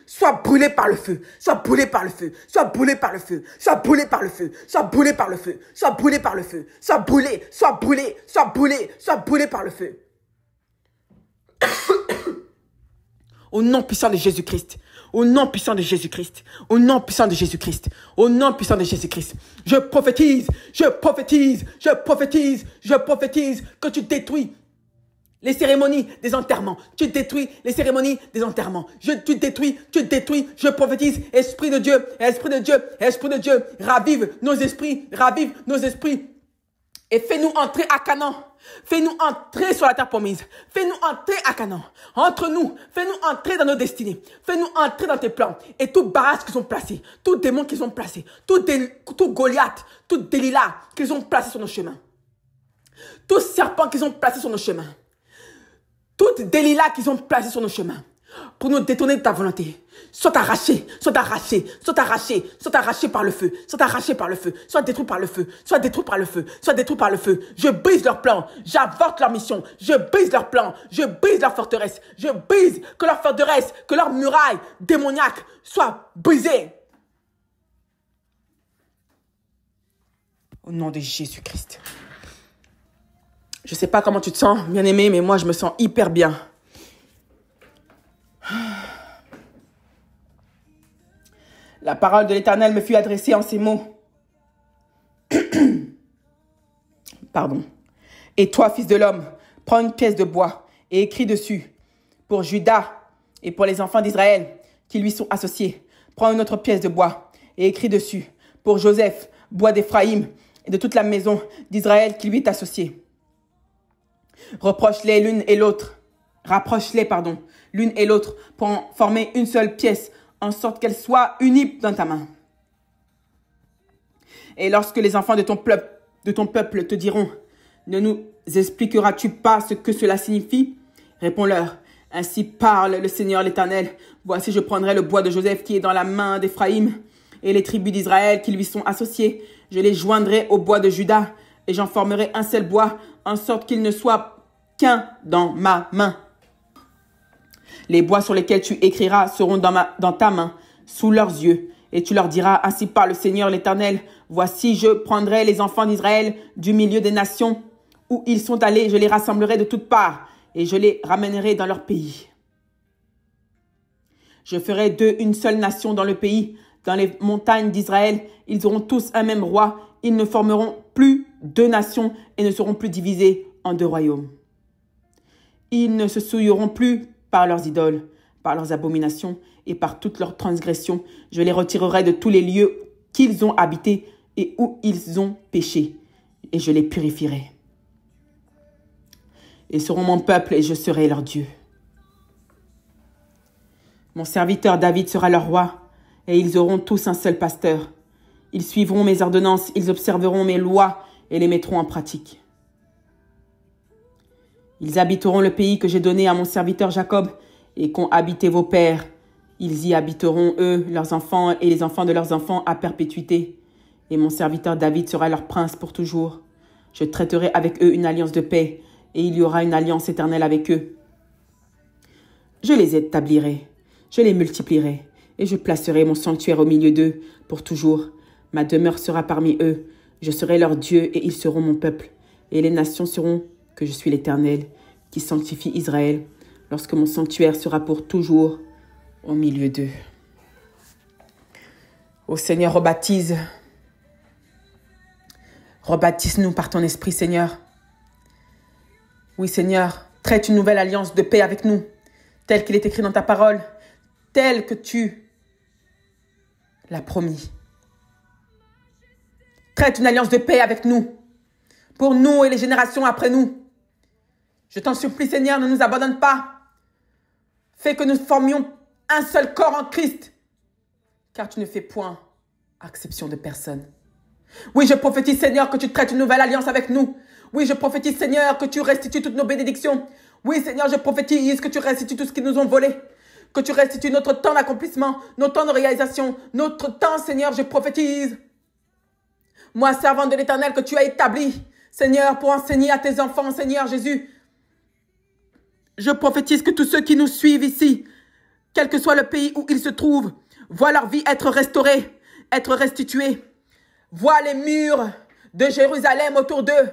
Sois brûlé par le feu, sois brûlé par le feu, sois brûlé par le feu, sois brûlé par le feu, sois brûlé par le feu, sois brûlé par le feu, sois brûlé, sois brûlé, sois brûlé, sois brûlé par le feu. Au nom puissant de Jésus-Christ, au nom puissant de Jésus-Christ, au nom puissant de Jésus-Christ, au nom puissant de Jésus-Christ, je prophétise, je prophétise, je prophétise, je prophétise que tu détruis les cérémonies des enterrements. Tu détruis les cérémonies des enterrements. Tu détruis, je prophétise, Esprit de Dieu, Esprit de Dieu, Esprit de Dieu, ravive nos esprits, et fais-nous entrer à Canaan. Fais-nous entrer sur la terre promise. Fais-nous entrer à Canaan. Entre nous, fais-nous entrer dans nos destinées. Fais-nous entrer dans tes plans. Et tout barrage qu'ils ont placé, tout démon qu'ils ont placé, tout Goliath, tout Delilah qu'ils ont placé sur nos chemins. Tout serpent qu'ils ont placé sur nos chemins. Toute Delilah qu'ils ont placé sur nos chemins pour nous détourner de ta volonté. Soit arraché, soit arraché, soit arraché, soit arraché par le feu, soit arraché par le feu, soit détruit par le feu, soit détruit par le feu, soit détruit par le feu. Je brise leur plan, j'avorte leur mission, je brise leur plan, je brise leur forteresse, je brise que leur forteresse, que leur muraille démoniaque soit brisée. Au nom de Jésus-Christ. Je ne sais pas comment tu te sens, bien-aimé, mais moi, je me sens hyper bien. La parole de l'Éternel me fut adressée en ces mots. Pardon. Et toi, fils de l'homme, prends une pièce de bois et écris dessus pour Juda et pour les enfants d'Israël qui lui sont associés. Prends une autre pièce de bois et écris dessus pour Joseph, bois d'Éphraïm et de toute la maison d'Israël qui lui est associée. Rapproche-les l'une et l'autre pour en former une seule pièce, en sorte qu'elle soit unie dans ta main. Et lorsque les enfants de ton peuple te diront, ne nous expliqueras-tu pas ce que cela signifie? Réponds-leur, ainsi parle le Seigneur l'Éternel. Voici, je prendrai le bois de Joseph qui est dans la main d'Éphraïm et les tribus d'Israël qui lui sont associées. Je les joindrai au bois de Juda et j'en formerai un seul bois, en sorte qu'il ne soit qu'un dans ma main. Les bois sur lesquels tu écriras seront dans ta main, sous leurs yeux, et tu leur diras, ainsi parle le Seigneur l'Éternel, voici, je prendrai les enfants d'Israël du milieu des nations où ils sont allés, je les rassemblerai de toutes parts, et je les ramènerai dans leur pays. Je ferai d'eux une seule nation dans le pays, dans les montagnes d'Israël, ils auront tous un même roi, ils ne formeront plus deux nations et ne seront plus divisés en deux royaumes. Ils ne se souilleront plus par leurs idoles, par leurs abominations et par toutes leurs transgressions. Je les retirerai de tous les lieux qu'ils ont habités et où ils ont péché, et je les purifierai. Ils seront mon peuple et je serai leur Dieu. Mon serviteur David sera leur roi, et ils auront tous un seul pasteur. Ils suivront mes ordonnances, ils observeront mes lois et les mettront en pratique. Ils habiteront le pays que j'ai donné à mon serviteur Jacob et qu'ont habité vos pères. Ils y habiteront, eux, leurs enfants et les enfants de leurs enfants à perpétuité. Et mon serviteur David sera leur prince pour toujours. Je traiterai avec eux une alliance de paix et il y aura une alliance éternelle avec eux. Je les établirai, je les multiplierai et je placerai mon sanctuaire au milieu d'eux pour toujours. Ma demeure sera parmi eux. Je serai leur Dieu et ils seront mon peuple. Et les nations sauront que je suis l'Éternel, qui sanctifie Israël, lorsque mon sanctuaire sera pour toujours au milieu d'eux. Ô Seigneur, rebaptise-nous par ton esprit, Seigneur. Oui, Seigneur, traite une nouvelle alliance de paix avec nous, tel qu'il est écrit dans ta parole, tel que tu l'as promis. Traite une alliance de paix avec nous, pour nous et les générations après nous. Je t'en supplie, Seigneur, ne nous abandonne pas. Fais que nous formions un seul corps en Christ, car tu ne fais point exception de personne. Oui, je prophétise, Seigneur, que tu traites une nouvelle alliance avec nous. Oui, je prophétise, Seigneur, que tu restitues toutes nos bénédictions. Oui, Seigneur, je prophétise que tu restitues tout ce qu'ils nous ont volé. Que tu restitues notre temps d'accomplissement, notre temps de réalisation, notre temps, Seigneur, je prophétise. Moi, servante de l'Éternel que tu as établi, Seigneur, pour enseigner à tes enfants, Seigneur Jésus, Je prophétise que tous ceux qui nous suivent ici, quel que soit le pays où ils se trouvent, voient leur vie être restaurée, être restituée. Voient les murs de Jérusalem autour d'eux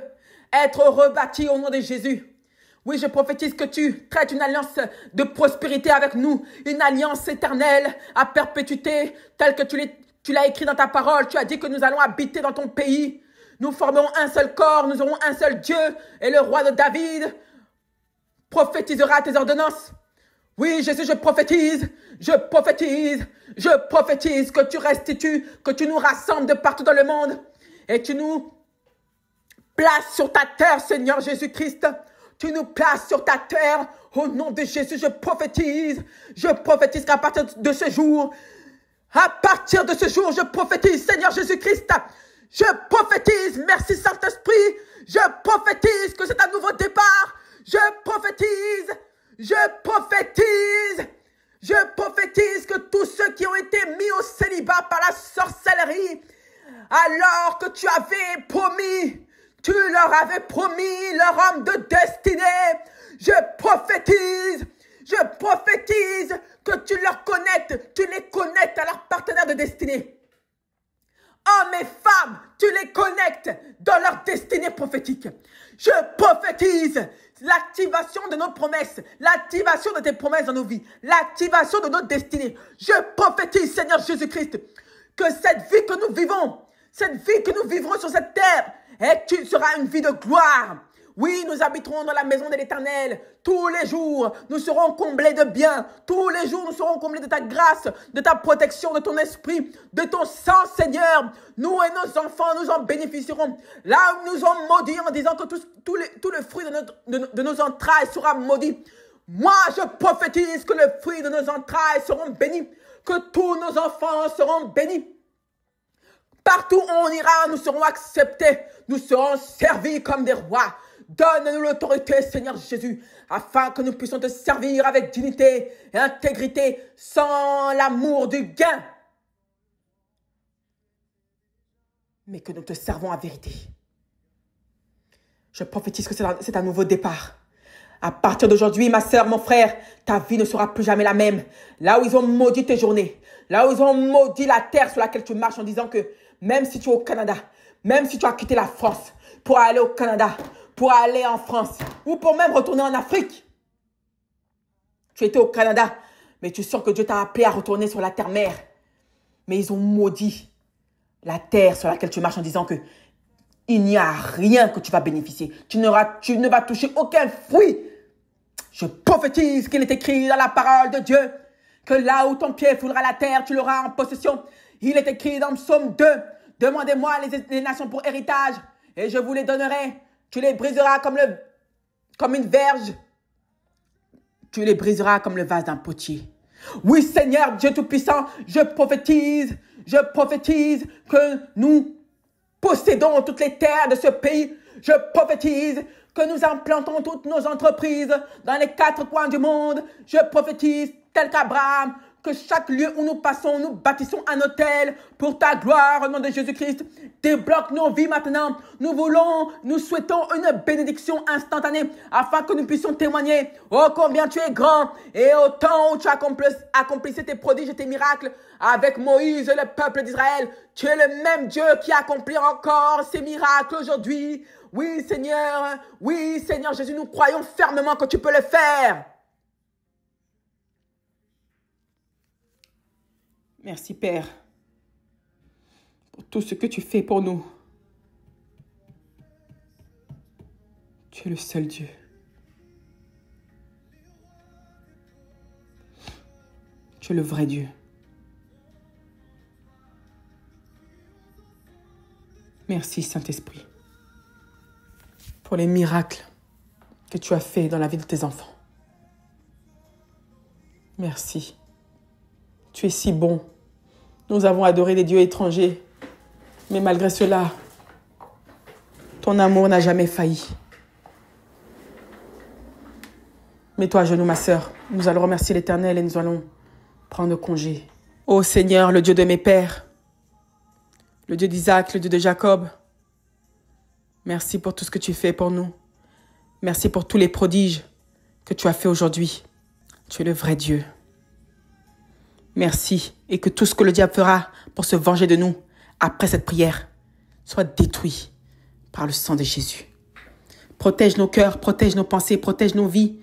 être rebâtis au nom de Jésus. Oui, je prophétise que tu traites une alliance de prospérité avec nous, une alliance éternelle à perpétuité, telle que tu l'as écrit dans ta parole. Tu as dit que nous allons habiter dans ton pays. Nous formerons un seul corps, nous aurons un seul Dieu, et le roi de David prophétisera tes ordonnances. Oui, Jésus, je prophétise que tu restitues, que tu nous rassembles de partout dans le monde et tu nous places sur ta terre, Seigneur Jésus-Christ. Tu nous places sur ta terre. Au nom de Jésus, je prophétise qu'à partir de ce jour, je prophétise, Seigneur Jésus-Christ. Je prophétise, merci Saint-Esprit. Je prophétise que c'est un nouveau départ. Je prophétise que tous ceux qui ont été mis au célibat par la sorcellerie, alors que tu leur avais promis leur homme de destinée, je prophétise que tu les connectes à leur partenaire de destinée. Hommes et femmes, tu les connectes dans leur destinée prophétique. Je prophétise l'activation de nos promesses, l'activation de tes promesses dans nos vies, l'activation de notre destinée. Je prophétise, Seigneur Jésus-Christ, que cette vie que nous vivons, cette vie que nous vivrons sur cette terre, sera une vie de gloire. Oui, nous habiterons dans la maison de l'Éternel. Tous les jours, nous serons comblés de bien. Tous les jours, nous serons comblés de ta grâce, de ta protection, de ton esprit, de ton sang, Seigneur. Nous et nos enfants, nous en bénéficierons. Là où nous sommes maudits en disant que tout le fruit de nos entrailles sera maudit. Moi, je prophétise que le fruit de nos entrailles seront bénis, que tous nos enfants seront bénis. Partout où on ira, nous serons acceptés, nous serons servis comme des rois. Donne-nous l'autorité, Seigneur Jésus, afin que nous puissions te servir avec dignité et intégrité, sans l'amour du gain, mais que nous te servons en vérité. Je prophétise que c'est un nouveau départ. À partir d'aujourd'hui, ma sœur, mon frère, ta vie ne sera plus jamais la même. Là où ils ont maudit tes journées, là où ils ont maudit la terre sur laquelle tu marches en disant que même si tu es au Canada, même si tu as quitté la France pour aller au Canada, pour aller en France ou pour même retourner en Afrique, tu étais au Canada, mais tu sens que Dieu t'a appelé à retourner sur la terre-mère. Mais ils ont maudit la terre sur laquelle tu marches en disant que il n'y a rien que tu vas bénéficier. Tu ne vas toucher aucun fruit. Je prophétise qu'il est écrit dans la parole de Dieu que là où ton pied foulera la terre, tu l'auras en possession. Il est écrit dans Psaume 2, demandez-moi les nations pour héritage et je vous les donnerai. Tu les briseras comme une verge. Tu les briseras comme le vase d'un potier. Oui, Seigneur Dieu Tout-Puissant, je prophétise que nous possédons toutes les terres de ce pays. Je prophétise que nous implantons toutes nos entreprises dans les 4 coins du monde. Je prophétise, tel qu'Abraham, que chaque lieu où nous passons, nous bâtissons un autel pour ta gloire au nom de Jésus-Christ. Débloque nos vies maintenant. Nous souhaitons une bénédiction instantanée afin que nous puissions témoigner oh combien tu es grand et au temps où tu accomplissais tes prodiges et tes miracles avec Moïse et le peuple d'Israël. Tu es le même Dieu qui accomplit encore ces miracles aujourd'hui. Oui, Seigneur Jésus, nous croyons fermement que tu peux le faire. Merci, Père, pour tout ce que tu fais pour nous. Tu es le seul Dieu. Tu es le vrai Dieu. Merci, Saint-Esprit, pour les miracles que tu as faits dans la vie de tes enfants. Merci. Tu es si bon. Nous avons adoré des dieux étrangers, mais malgré cela, ton amour n'a jamais failli. Mets-toi à genoux, ma sœur. Nous allons remercier l'Éternel et nous allons prendre congé. Ô Seigneur, le Dieu de mes pères, le Dieu d'Isaac, le Dieu de Jacob, merci pour tout ce que tu fais pour nous. Merci pour tous les prodiges que tu as fait aujourd'hui. Tu es le vrai Dieu. Merci et que tout ce que le diable fera pour se venger de nous après cette prière soit détruit par le sang de Jésus. Protège nos cœurs, protège nos pensées, protège nos vies,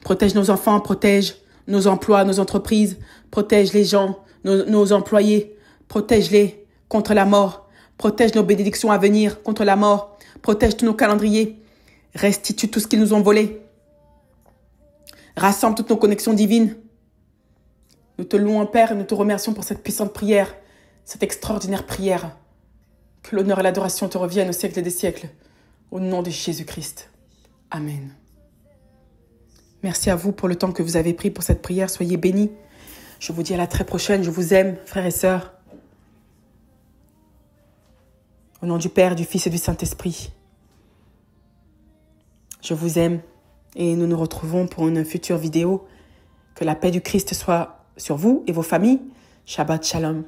protège nos enfants, protège nos emplois, nos entreprises, protège les gens, nos employés, protège-les contre la mort, protège nos bénédictions à venir contre la mort, protège tous nos calendriers, restitue tout ce qu'ils nous ont volé, rassemble toutes nos connexions divines. Nous te louons, Père, et nous te remercions pour cette puissante prière, cette extraordinaire prière. Que l'honneur et l'adoration te reviennent au siècle des siècles. Au nom de Jésus-Christ. Amen. Merci à vous pour le temps que vous avez pris pour cette prière. Soyez bénis. Je vous dis à la très prochaine. Je vous aime, frères et sœurs. Au nom du Père, du Fils et du Saint-Esprit. Je vous aime et nous nous retrouvons pour une future vidéo. Que la paix du Christ soit sur vous et vos familles. Shabbat Shalom.